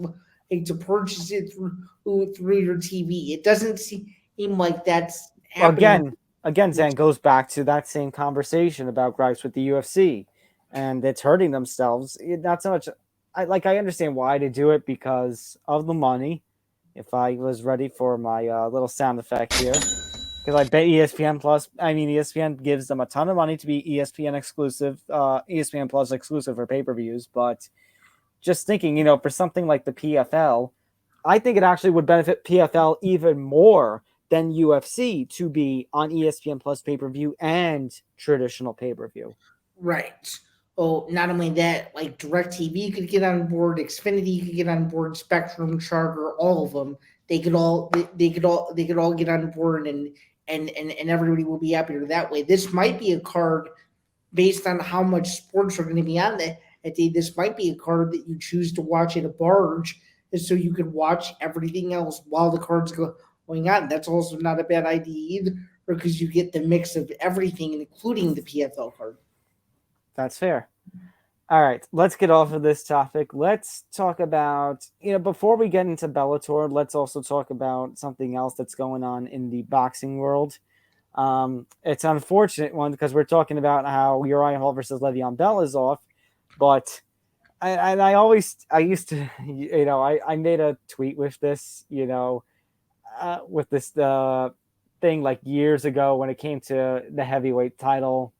like to purchase it through your TV. It doesn't seem like that's happening. Again, Zan, goes back to that same conversation about gripes with the UFC, and it's hurting themselves. Not so much. I understand why they do it because of the money. If I was ready for my little sound effect here, because I bet ESPN gives them a ton of money to be ESPN exclusive, ESPN Plus exclusive for pay-per-views. But just thinking, for something like the PFL, I think it actually would benefit PFL even more than UFC to be on ESPN Plus pay-per-view and traditional pay-per-view. Right. Oh, not only that, like DirecTV could get on board, Xfinity could get on board, Spectrum, Charter, all of them. They could all get on board, and everybody will be happier that way. This might be a card based on how much sports are going to be on that day. This might be a card that you choose to watch at a barge, so you could watch everything else while the cards going on. That's also not a bad idea either, because you get the mix of everything, including the PFL card. That's fair. All right, let's get off of this topic. Let's talk about, before we get into Bellator, let's also talk about something else that's going on in the boxing world. It's an unfortunate one because we're talking about how Uriah Hall versus Le'Veon Bell is off, but I used to, I made a tweet with this, with this thing like years ago when it came to the heavyweight title,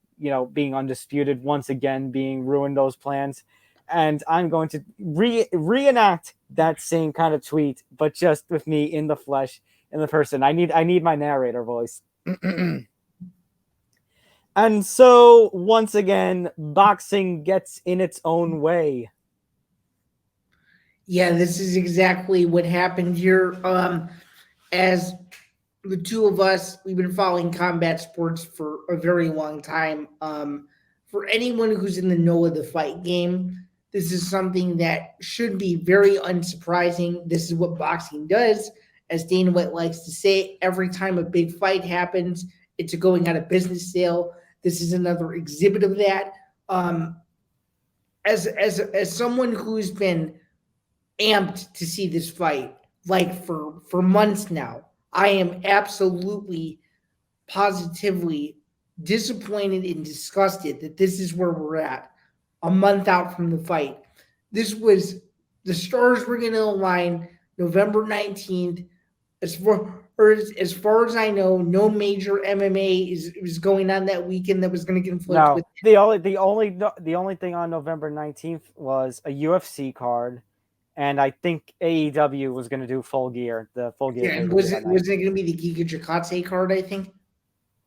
being undisputed once again, being ruined those plans. And I'm going to reenact that same kind of tweet, but just with me in the flesh, in the person. I need my narrator voice. And so once again, boxing gets in its own way. Yeah, this is exactly what happened here. As the two of us, we've been following combat sports for a very long time. For anyone who's in the know of the fight game, this is something that should be very unsurprising. This is what boxing does. As Dana White likes to say, every time a big fight happens, it's a going out of business sale. This is another exhibit of that. As someone who's been amped to see this fight, like for months now, I am absolutely, positively disappointed and disgusted that this is where we're at a month out from the fight. This was the stars were going to align November 19th. As far as I know, no major MMA is going on that weekend that was going to conflict with. The only thing on November 19th was a UFC card, and I think AEW was going to do Full Gear, the Full Gear. Yeah, was it going to be the Giga Chikadze card? I think.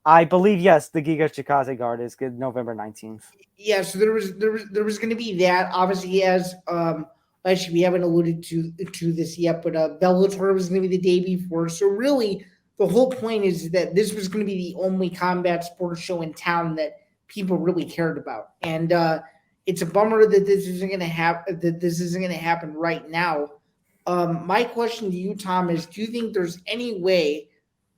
I believe yes, the Giga Chikadze card is good November 19th. Yeah, so there was going to be that. Obviously, as actually we haven't alluded to this yet, but Bellator was going to be the day before. So really, the whole point is that this was going to be the only combat sports show in town that people really cared about, and it's a bummer that this isn't going to happen. That this isn't going to happen right now. My question to you, Tom, is: do you think there's any way?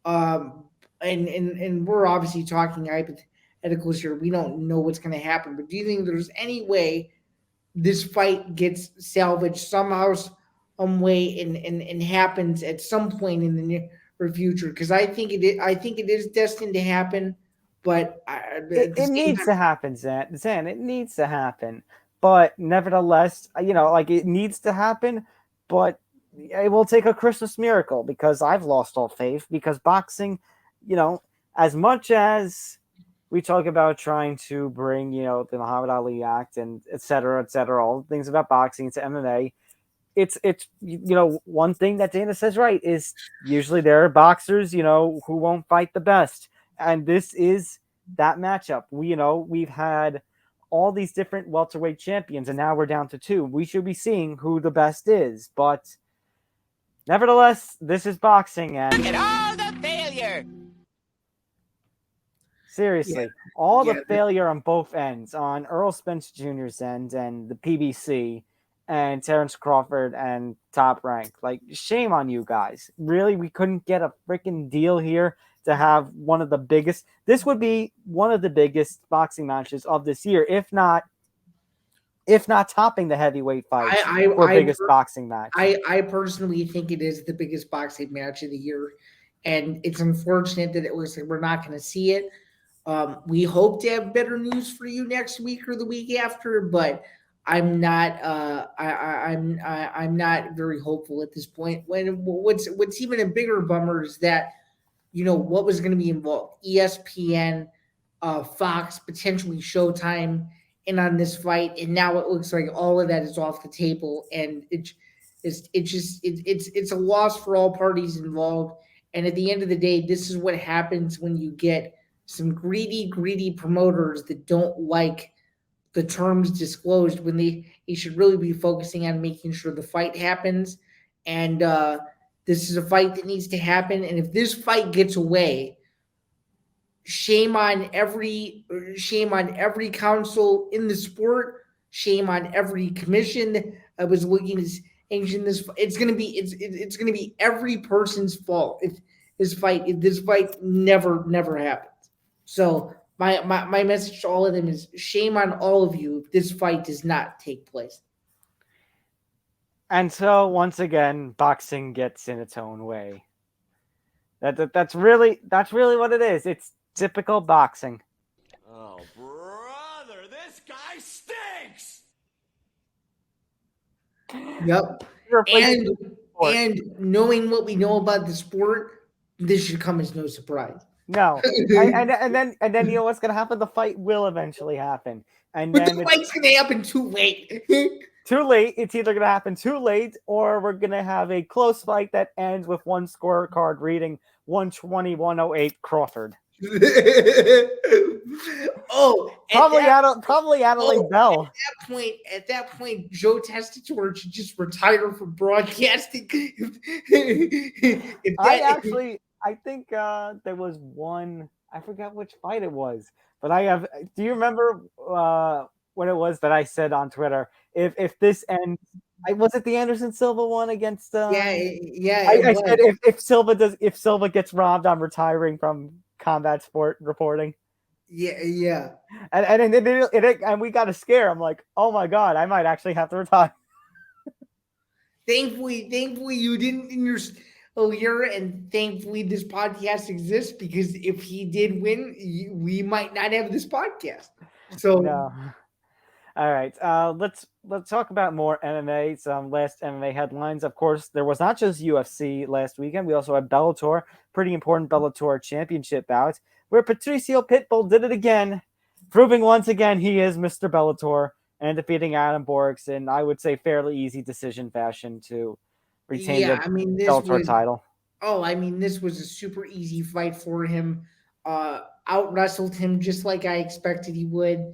And we're obviously talking hypotheticals here. We don't know what's going to happen, but do you think there's any way this fight gets salvaged somehow, some way, and happens at some point in the near future? Because I think it is destined to happen, but it needs to happen, Zan. It needs to happen, but nevertheless, like it needs to happen, but it will take a Christmas miracle because I've lost all faith because boxing. As much as we talk about trying to bring, the Muhammad Ali Act and et cetera, all the things about boxing to MMA, it's one thing that Dana says right is usually there are boxers, who won't fight the best. And this is that matchup. We've had all these different welterweight champions, and now we're down to 2. We should be seeing who the best is. But nevertheless, this is boxing. And look at all the failure. Seriously, all the failure on both ends, on Errol Spence Jr.'s end and the PBC and Terence Crawford and Top Rank. Like, shame on you guys. Really, we couldn't get a freaking deal here to have one of the biggest. This would be one of the biggest boxing matches of this year, if not topping the heavyweight fight for biggest boxing match. I personally think it is the biggest boxing match of the year, and it's unfortunate that it looks like we're not going to see it. We hope to have better news for you next week or the week after, but I'm not. I'm not very hopeful at this point. What's even a bigger bummer is that what was going to be involved: ESPN, Fox, potentially Showtime, in on this fight, and now it looks like all of that is off the table, and it's a loss for all parties involved. And at the end of the day, this is what happens when you get some greedy promoters that don't like the terms disclosed when they should really be focusing on making sure the fight happens. And this is a fight that needs to happen. And if this fight gets away, shame on every council in the sport, shame on every commission that was looking to sanction this. It's gonna be every person's fault if this fight never happens. So my message to all of them is shame on all of you if this fight does not take place. And so once again, boxing gets in its own way. That's really what it is. It's typical boxing. Oh, brother, this guy stinks. Yep. And knowing what we know about the sport, this should come as no surprise. No, and then what's gonna happen? The fight will eventually happen, but the fight's gonna happen too late. Too late. It's either gonna happen too late, or we're gonna have a close fight that ends with one scorecard reading 120-108 Crawford. Probably Adelaide Bell. At that point, Joe Testator should just retire from broadcasting. I think there was one. I forgot which fight it was, but do you remember when it was that I said on Twitter? If this ends, was it the Anderson Silva one against? I said if Silva gets robbed, I'm retiring from combat sport reporting. Yeah. And we got a scare. I'm like, oh my god, I might actually have to retire. Thankfully, you didn't. earlier, and thankfully this podcast exists because if he did win, we might not have this podcast. So No. All right. Let's talk about more MMA. Some last MMA headlines. Of course, there was not just UFC last weekend. We also had Bellator, pretty important Bellator championship bout, where Patricio Pitbull did it again, proving once again he is Mr. Bellator and defeating Adam Borks in, I would say, fairly easy decision fashion to retain yeah, the I mean Bellator title. this was a super easy fight for him. Out wrestled him just like I expected he would.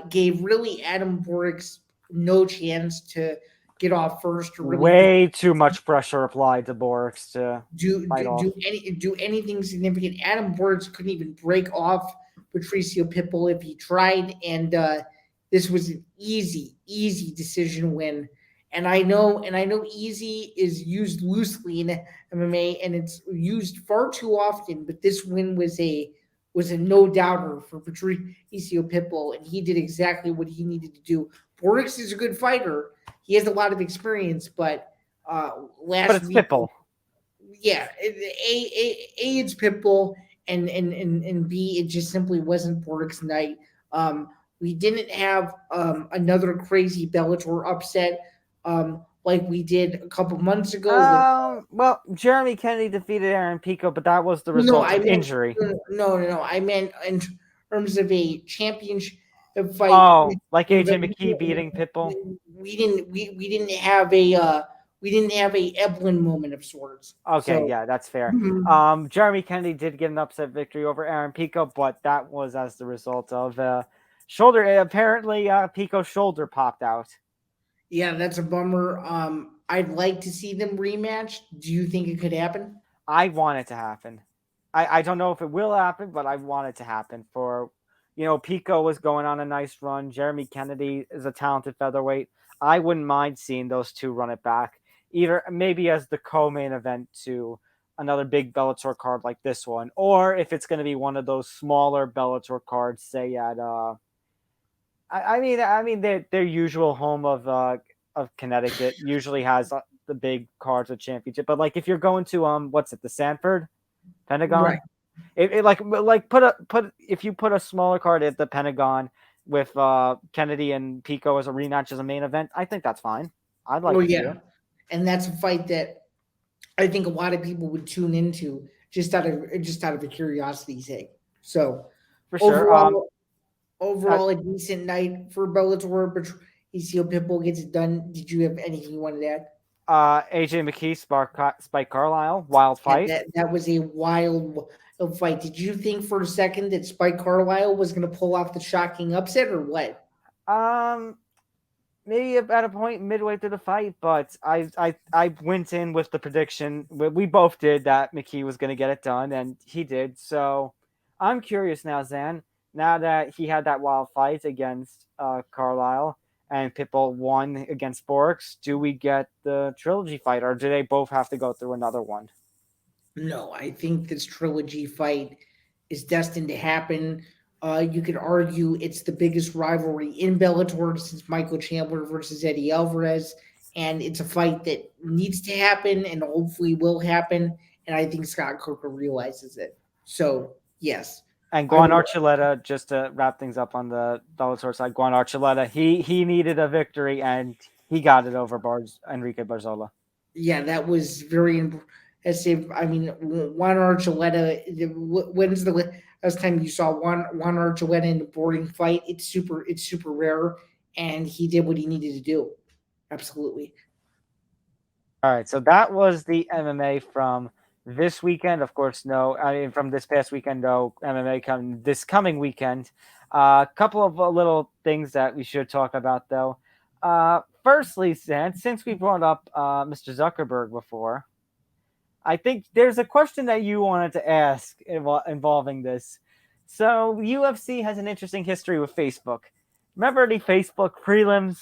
Gave really Adam Borks no chance to get off first or really Way too much pressure applied to Borks to fight off. do anything significant. Adam Borks couldn't even break off Patricio Pitbull if he tried, and this was an easy decision win. And I know easy is used loosely in MMA, and it's used far too often. But this win was a no doubter for Patricio Pitbull, and he did exactly what he needed to do. Borks is a good fighter; he has a lot of experience, but But it's Pitbull. yeah, it's Pitbull, and B, it just simply wasn't Bork's night. We didn't have another crazy Bellator upset like we did a couple months ago. Well, Jeremy Kennedy defeated Aaron Pico, but that was the result of injury. No. I meant in terms of a championship fight. Oh, like AJ McKee beating Pitbull. We didn't have a Evelyn moment of sorts. Okay, So, yeah, that's fair. mhm. Jeremy Kennedy did get an upset victory over Aaron Pico, but that was as the result of shoulder. Apparently, Pico's shoulder popped out. Yeah, that's a bummer. I'd like to see them rematch. Do you think it could happen? I want it to happen. I don't know if it will happen, but I want it to happen. Pico was going on a nice run. Jeremy Kennedy is a talented featherweight. I wouldn't mind seeing those two run it back, either maybe as the co-main event to another big Bellator card like this one, or if it's going to be one of those smaller Bellator cards, say at I mean, their usual home of Connecticut usually has the big cards of championship. But like if you're going to what's it, the Sanford Pentagon? Right. If you put a smaller card at the Pentagon with Kennedy and Pico as a rematch as a main event, I think that's fine. I'd like to see it. And that's a fight that I think a lot of people would tune into just out of a curiosity's sake. So For sure. overall, a decent night for Bellator, but Patricio Pitbull gets it done. Did you have anything you wanted to add? AJ McKee, Spike Carlisle, wild fight. That was a wild fight. Did you think for a second that Spike Carlisle was going to pull off the shocking upset, or what? Maybe at a point midway through the fight, but I went in with the prediction. We both did that McKee was going to get it done, and he did. So I'm curious now, Zan. Now that he had that wild fight against Carlisle and Pitbull won against Borks, do we get the trilogy fight, or do they both have to go through another one? No, I think this trilogy fight is destined to happen. You could argue it's the biggest rivalry in Bellator since Michael Chandler versus Eddie Alvarez, and it's a fight that needs to happen and hopefully will happen. And I think Scott Coker realizes it. So yes. And Guan Archuleta, just to wrap things up on the Bellator side, Guan Archuleta, he needed a victory and he got it over Enrique Barzola. Yeah, that was very impressive. I mean, Juan Archuleta, when's the last time you saw Juan Archuleta in a boring fight? It's super rare, and he did what he needed to do. Absolutely. All right, so that was the MMA from this weekend. Of course, from this past weekend, no MMA this coming weekend. A couple of little things that we should talk about, though. Firstly, since we brought up Mr. Zuckerberg before, I think there's a question that you wanted to ask involving this. So UFC has an interesting history with Facebook. Remember the Facebook prelims?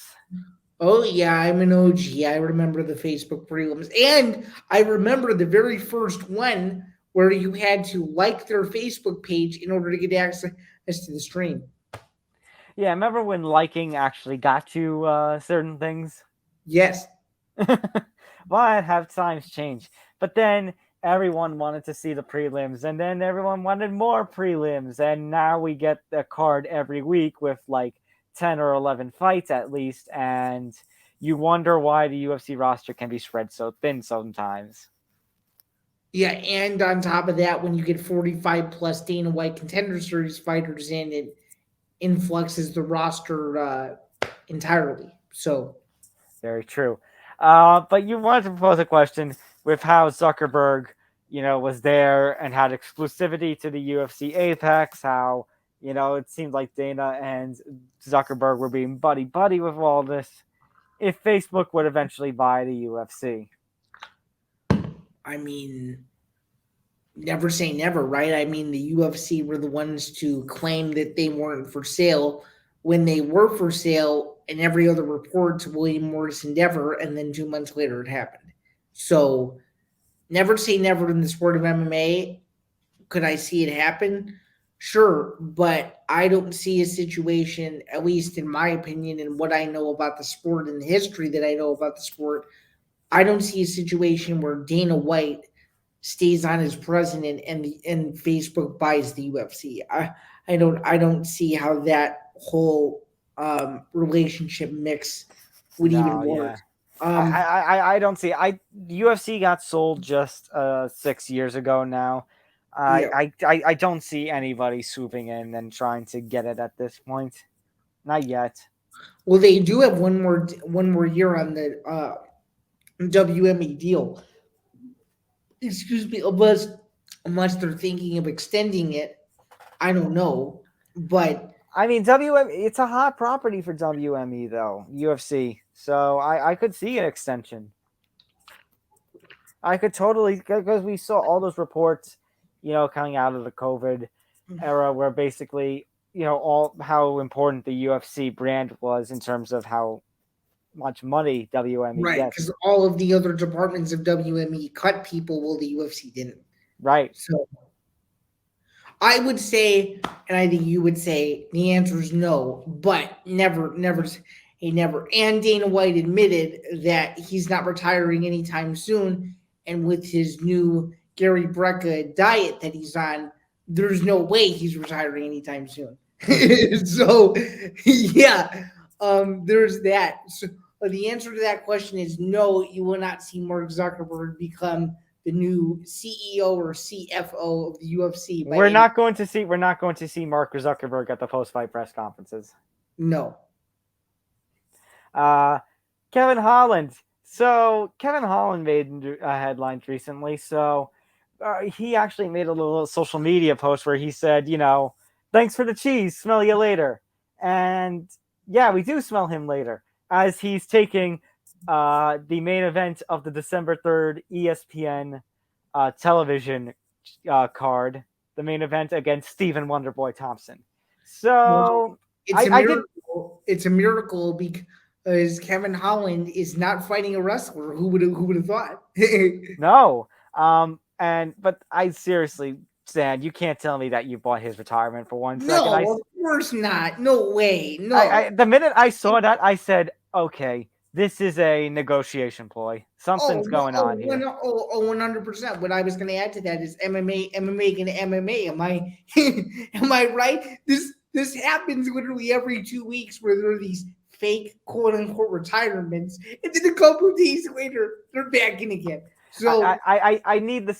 Oh, yeah, I'm an OG. I remember the Facebook prelims. And I remember the very first one where you had to like their Facebook page in order to get access to the stream. Yeah, remember when liking actually got to certain things? Yes. But have times changed? But then everyone wanted to see the prelims, and then everyone wanted more prelims, and now we get a card every week with like 10 or 11 fights at least, and you wonder why the UFC roster can be spread so thin sometimes. Yeah, and on top of that, when you get 45 plus Dana White Contender Series fighters in, it influxes the roster entirely. So, very true. But you wanted to propose a question with how Zuckerberg, was there and had exclusivity to the UFC APEX, how, it seemed like Dana and Zuckerberg were being buddy-buddy with all this. If Facebook would eventually buy the UFC. I mean, never say never, right? I mean, the UFC were the ones to claim that they weren't for sale when they were for sale, and every other report to William Morris Endeavor, and then 2 months later it happened. So, never say never in the sport of MMA. Could I see it happen? Sure, but I don't see a situation, at least in my opinion, and what I know about the sport and the history that I know about the sport, I don't see a situation where Dana White stays on as president and Facebook buys the UFC. I don't see how that whole relationship mix would even work. Yeah. I don't see. UFC got sold just 6 years ago now. I don't see anybody swooping in and trying to get it at this point. Not yet. Well, they do have one more year on the WME deal. Excuse me, unless they're thinking of extending it. I don't know, but I mean, WME, it's a hot property for WME though, UFC. So I could see an extension. I could totally, because we saw all those reports, coming out of the COVID era where basically, all how important the UFC brand was in terms of how much money WME right, gets. because all of the other departments of WME cut people while the UFC didn't. Right. So I would say, and I think you would say, the answer is no, but never. And Dana White admitted that he's not retiring anytime soon. And with his new Gary Brecka diet that he's on, there's no way he's retiring anytime soon. So, yeah, there's that. So, the answer to that question is no, you will not see Mark Zuckerberg become the new CEO or CFO of the UFC. We're not going to see Mark Zuckerberg at the post-fight press conferences. No. Kevin Holland. So Kevin Holland made headlines recently. So he actually made a little social media post where he said, thanks for the cheese. Smell you later. And yeah, we do smell him later as he's taking the main event of the December 3rd ESPN television card, the main event against Stephen Wonderboy Thompson. So it's a miracle because Kevin Holland is not fighting a wrestler. Who would have thought? No. But I seriously, Stan, you can't tell me that you bought his retirement for 1 second. No, of course not. No way. No. The minute I saw that, I said, okay, this is a negotiation ploy. Something's going on here. 100%. What I was going to add to that is MMA going to MMA. Am I right? This happens literally every 2 weeks where there are these fake quote unquote retirements, and then a couple of days later they're back in again. So I need the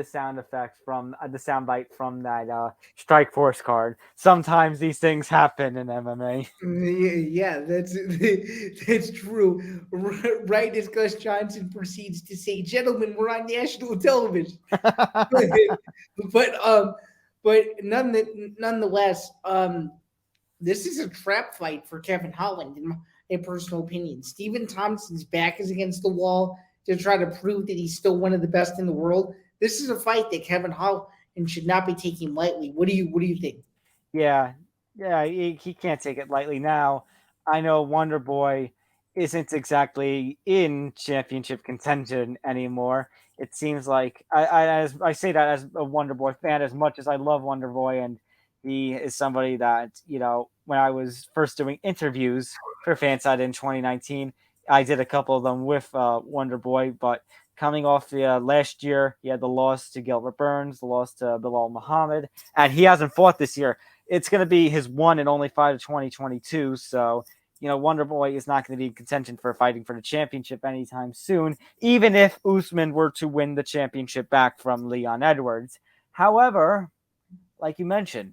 sound effects from the soundbite from that Strike Force card. Sometimes these things happen in MMA. Yeah, that's true. Right as Gus Johnson proceeds to say, "Gentlemen, we're on national television." but nonetheless, this is a trap fight for Kevin Holland, in my personal opinion. Stephen Thompson's back is against the wall to try to prove that he's still one of the best in the world. This is a fight that Kevin Holland should not be taking lightly. What do you think? Yeah, he can't take it lightly now. I know Wonderboy isn't exactly in championship contention anymore. It seems like I say that as a Wonderboy fan, as much as I love Wonderboy, and he is somebody that, when I was first doing interviews for Fanside in 2019, I did a couple of them with Wonderboy, but coming off the last year. He had the loss to Gilbert Burns, the loss to Bilal Muhammad, and he hasn't fought this year. It's going to be his one and only fight of 2022. So, Wonderboy is not going to be in contention for fighting for the championship anytime soon, even if Usman were to win the championship back from Leon Edwards. However, like you mentioned,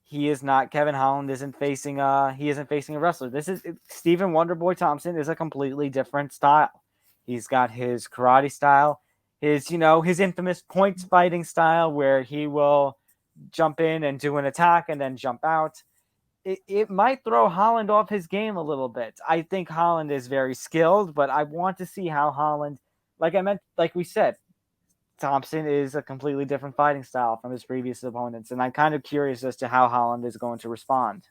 he is not. Kevin Holland isn't facing. He isn't facing a wrestler. This is Stephen Wonderboy Thompson is a completely different style. He's got his karate style, his infamous points fighting style, where he will jump in and do an attack and then jump out. It might throw Holland off his game a little bit. I think Holland is very skilled, but I want to see how Holland, like we said, Thompson is a completely different fighting style from his previous opponents, and I'm kind of curious as to how Holland is going to respond.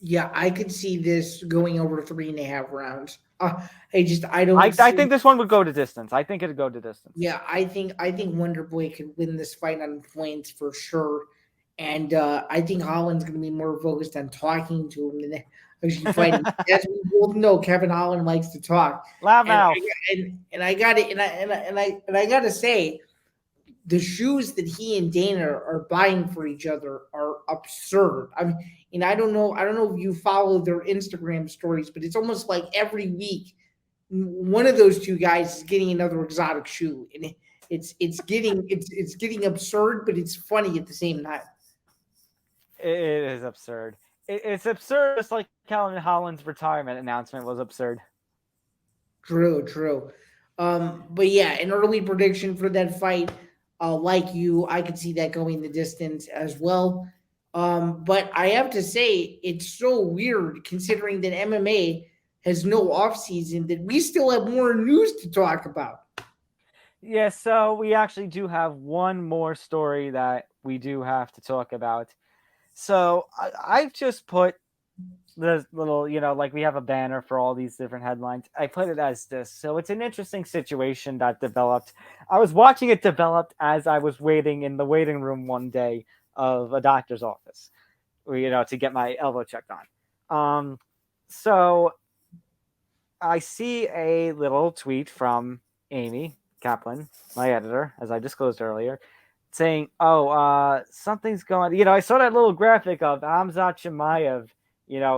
Yeah, I could see this going over 3.5 rounds. I think this one would go to distance. I think it'd go to distance. Yeah, I think Wonderboy could win this fight on points for sure, and I think Holland's going to be more focused on talking to him than actually fighting. As we both know, Kevin Holland likes to talk. Loud mouth. And I got it. And I got to say, the shoes that he and Dana are buying for each other are absurd. I mean, I don't know if you follow their Instagram stories, but it's almost like every week one of those two guys is getting another exotic shoe, and it's getting absurd, but it's funny at the same time. It is absurd. It's absurd, just like Kevin Holland's retirement announcement was absurd. True. But yeah, an early prediction for that fight. Like you, I could see that going the distance as well. But I have to say, it's so weird considering that MMA has no offseason that we still have more news to talk about. Yeah, so we actually do have one more story that we do have to talk about. So I've just put this little, like we have a banner for all these different headlines. I put it as this. So it's an interesting situation that developed. I was watching it develop as I was waiting in the waiting room one day of a doctor's office, to get my elbow checked on. So I see a little tweet from Amy Kaplan, my editor, as I disclosed earlier, saying, something's going, I saw that little graphic of Khamzat Chimaev.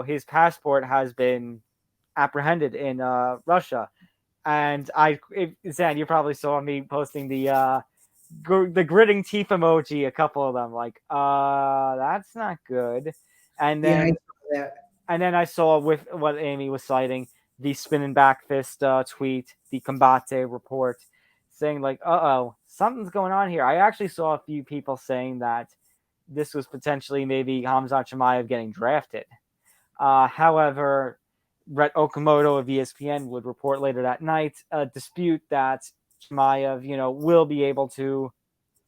His passport has been apprehended in Russia. And Zain, you probably saw me posting the gritting teeth emoji, a couple of them, like, that's not good. And then, I saw that. And then I saw with what Amy was citing, the spinning back fist tweet, the Combate report, saying like, something's going on here. I actually saw a few people saying that this was potentially maybe Khamzat Chimaev getting drafted. However, Brett Okamoto of ESPN would report later that night a dispute that Chimaev, will be able to,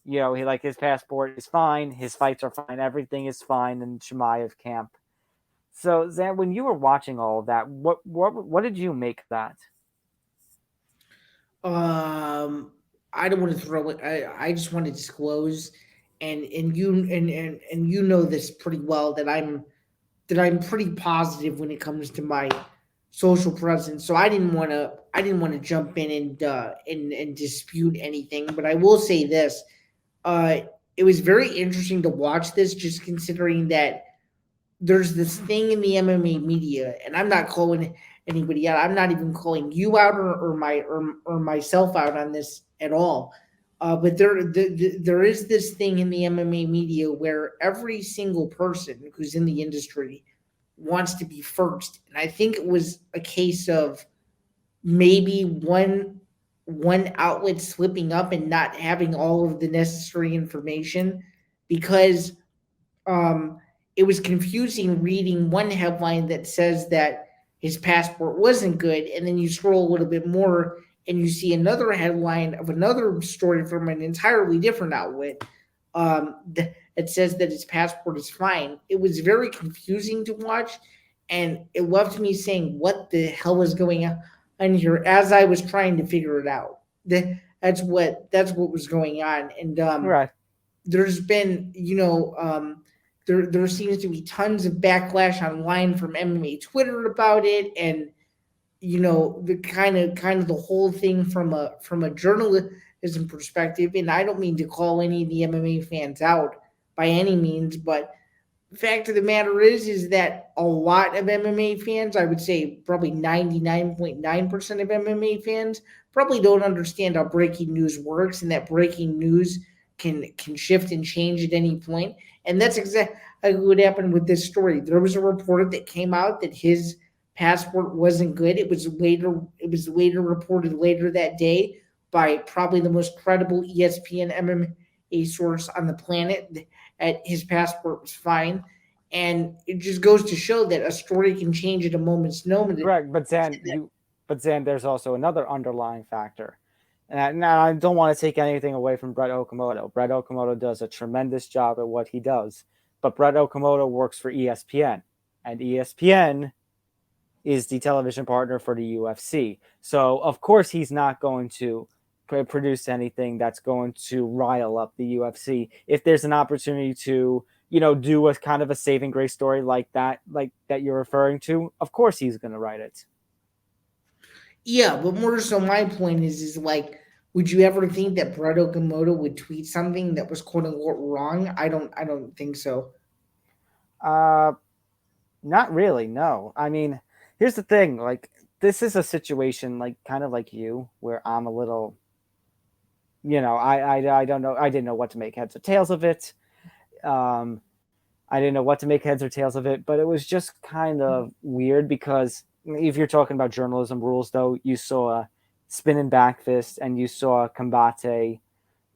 his passport is fine, his fights are fine, everything is fine in Chimaev camp. So, Zain, when you were watching all of that, what did you make of that? I don't want to throw it. I just want to disclose, and you know this pretty well, that I'm pretty positive when it comes to my social presence. So I didn't want to jump in and dispute anything. But I will say this: it was very interesting to watch this, just considering that there's this thing in the MMA media, and I'm not calling anybody out. I'm not even calling you out or myself out on this at all. But there is this thing in the MMA media where every single person who's in the industry wants to be first. And I think it was a case of maybe one outlet slipping up and not having all of the necessary information, because it was confusing reading one headline that says that his passport wasn't good, and then you scroll a little bit more and you see another headline of another story from an entirely different outlet that says that his passport is fine. It was very confusing to watch, and it left me saying, what the hell is going on here, as I was trying to figure it out. That's what was going on. And Right. There's been, there seems to be tons of backlash online from MMA Twitter about it, and the kind of the whole thing from a journalism perspective. And I don't mean to call any of the MMA fans out by any means, but the fact of the matter is that a lot of MMA fans, I would say probably 99.9% of MMA fans, probably don't understand how breaking news works, and that breaking news can shift and change at any point. And that's exactly what happened with this story. There was a reporter that came out that his passport wasn't good. It was later reported later that day by probably the most credible ESPN MMA source on the planet at his passport was fine. And it just goes to show that a story can change at a moment's notice. Correct, but Zan, there's also another underlying factor. And now I don't want to take anything away from Brett Okamoto. Brett Okamoto does a tremendous job at what he does, but Brett Okamoto works for ESPN, and ESPN is the television partner for the UFC. So of course he's not going to produce anything that's going to rile up the UFC. If there's an opportunity to, do a kind of a saving grace story like that you're referring to, of course he's going to write it. Yeah, but more so my point is like, would you ever think that Brett Okamoto would tweet something that was quote unquote wrong? I don't think so. Not really, no. I mean, here's the thing, like, this is a situation like kind of like you, where I'm a little, I don't know, I didn't know what to make heads or tails of it. I didn't know what to make heads or tails of it, but it was just kind of weird because if you're talking about journalism rules, though, you saw Spinning Back Fist and you saw Khamzat,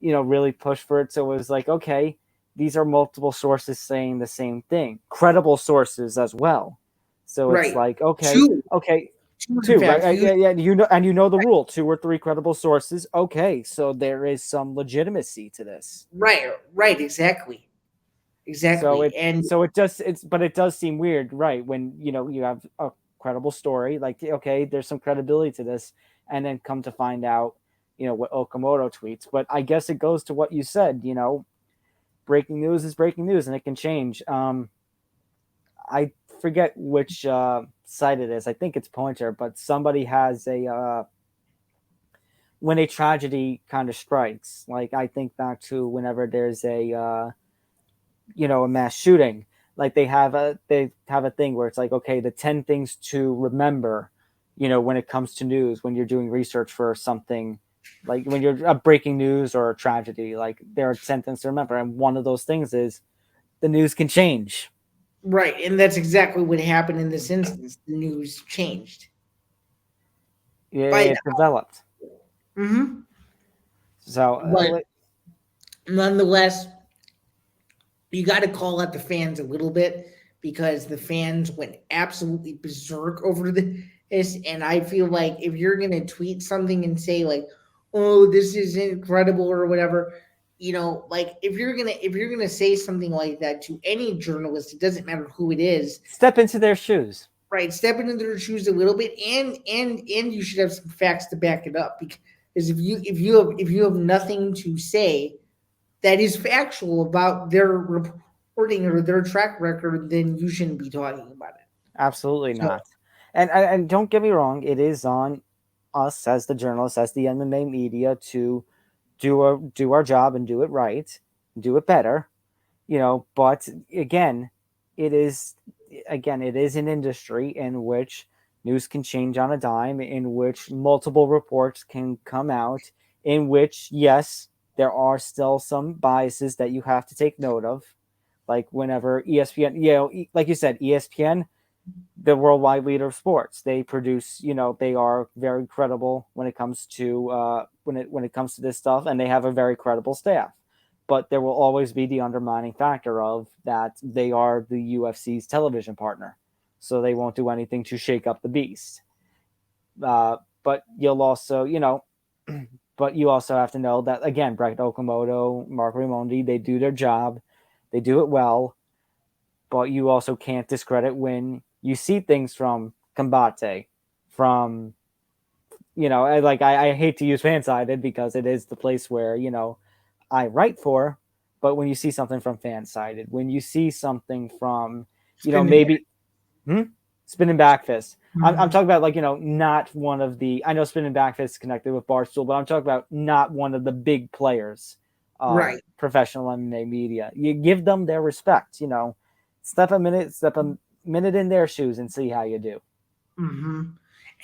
really push for it. So it was like, okay, these are multiple sources saying the same thing, credible sources as well. So it's Right. like, okay, Two. okay, Two, in two, fact. right? Yeah, you know the rule, 2 or 3 credible sources. Okay, so there is some legitimacy to this. Right, exactly. So Exactly. And it does seem weird, right? When you have a credible story, like, okay, there's some credibility to this, and then come to find out, what Okamoto tweets. But I guess it goes to what you said, breaking news is breaking news, and it can change. I forget which site it is. I think it's Pointer, but somebody has a when a tragedy kind of strikes. Like, I think back to whenever there's a mass shooting, like they have a thing where it's like, okay, the 10 things to remember, when it comes to news, when you're doing research for something, like when you're breaking news or a tragedy, like there are 10 things to remember, and one of those things is the news can change. right, and that's exactly what happened in this instance. The news changed. It developed. Mm-hmm. So But nonetheless, you got to call out the fans a little bit because the fans went absolutely berserk over this. And I feel like if you're going to tweet something and say like, "Oh, this is incredible" or whatever, like if you're gonna say something like that to any journalist, it doesn't matter who it is, step into their shoes. right? Step into their shoes a little bit, and you should have some facts to back it up. Because if you have nothing to say that is factual about their reporting or their track record, then you shouldn't be talking about it. Absolutely So, not. And don't get me wrong, it is on us as the journalists, as the MMA media, to do our job and do it right, do it better, But again, it is an industry in which news can change on a dime, in which multiple reports can come out, in which, yes, there are still some biases that you have to take note of. Like whenever ESPN, like you said, ESPN, the worldwide leader of sports, they produce, they are very credible when it comes to when it comes to this stuff, and they have a very credible staff. But there will always be the undermining factor of that they are the UFC's television partner, so they won't do anything to shake up the beast. But you'll also, but you also have to know that, again, Brett Okamoto, Mark Raimondi, they do their job, they do it well, but you also can't discredit when you see things from Khamzat, from, I hate to use Fansided because it is the place where, I write for, but when you see something from Fansided, when you see something from, Spin the maybe... Spinning back fist. I'm Mhm. talking about, like, not one of the. I know spinning back fist is connected with Barstool, but I'm talking about not one of the big players of Right. professional MMA media. You give them their respect. Step a minute in their shoes and see how you do. Hmm.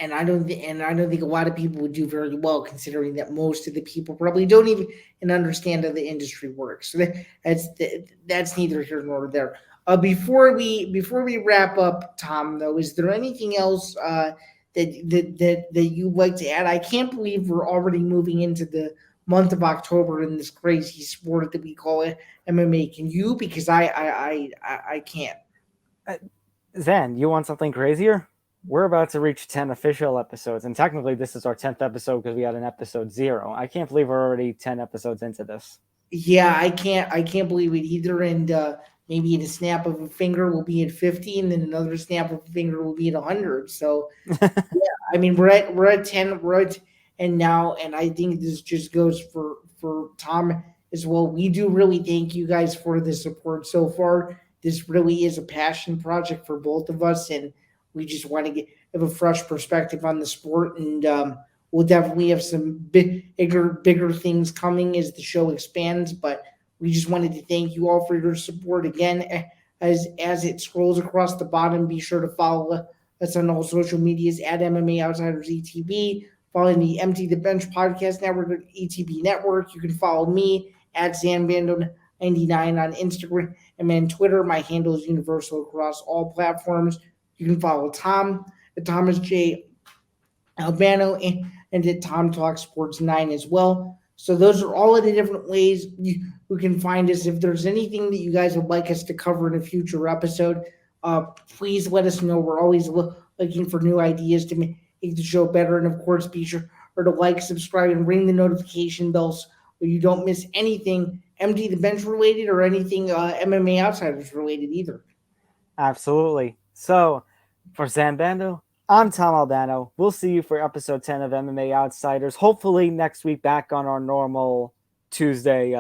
And I don't think a lot of people would do very well, considering that most of the people probably don't even understand how the industry works. So that's neither here nor there. Before we wrap up, Tom, though, is there anything else that you'd like to add? I can't believe we're already moving into the month of October in this crazy sport that we call it MMA. Can you? Because I can't. Zen, you want something crazier? We're about to reach 10 official episodes, and technically this is our 10th episode because we had an episode 0. I can't believe we're already 10 episodes into this. Yeah, I can't believe it either. And maybe in a snap of a finger, we'll be at 50, and then another snap of a finger will be at 100. So I mean, we're at 10, and now, and I think this just goes for Tom as well. We do really thank you guys for the support so far. This really is a passion project for both of us, and we just want to have a fresh perspective on the sport. And we'll definitely have some bigger things coming as the show expands. But we just wanted to thank you all for your support again. As it scrolls across the bottom, be sure to follow us on all social medias at MMA Outsiders ETB. Following the Empty the Bench podcast network at ETB Network. You can follow me at Bando99 on Instagram and Twitter. My handle is universal across all platforms. You can follow Tom at Thomas J. Albano and at Tom Talk Sports 9 as well. So those are all of the different ways you can find us. If there's anything that you guys would like us to cover in a future episode, please let us know. We're always looking for new ideas to make the show better. And of course, be sure to like, subscribe, and ring the notification bells so you don't miss anything Empty the Bench related or anything MMA Outsiders related either. Absolutely. So, for Bando, I'm Tom Albano. We'll see you for episode 10 of MMA Outsiders. Hopefully next week, back on our normal Tuesday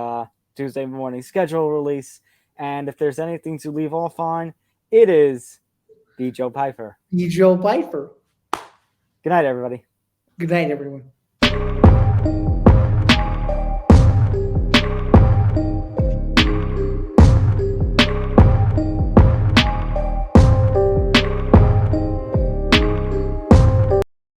morning schedule release. And if there's anything to leave off on, it is be Joe Piper. Be Joe Piper. Good night, everybody. Good night, everyone.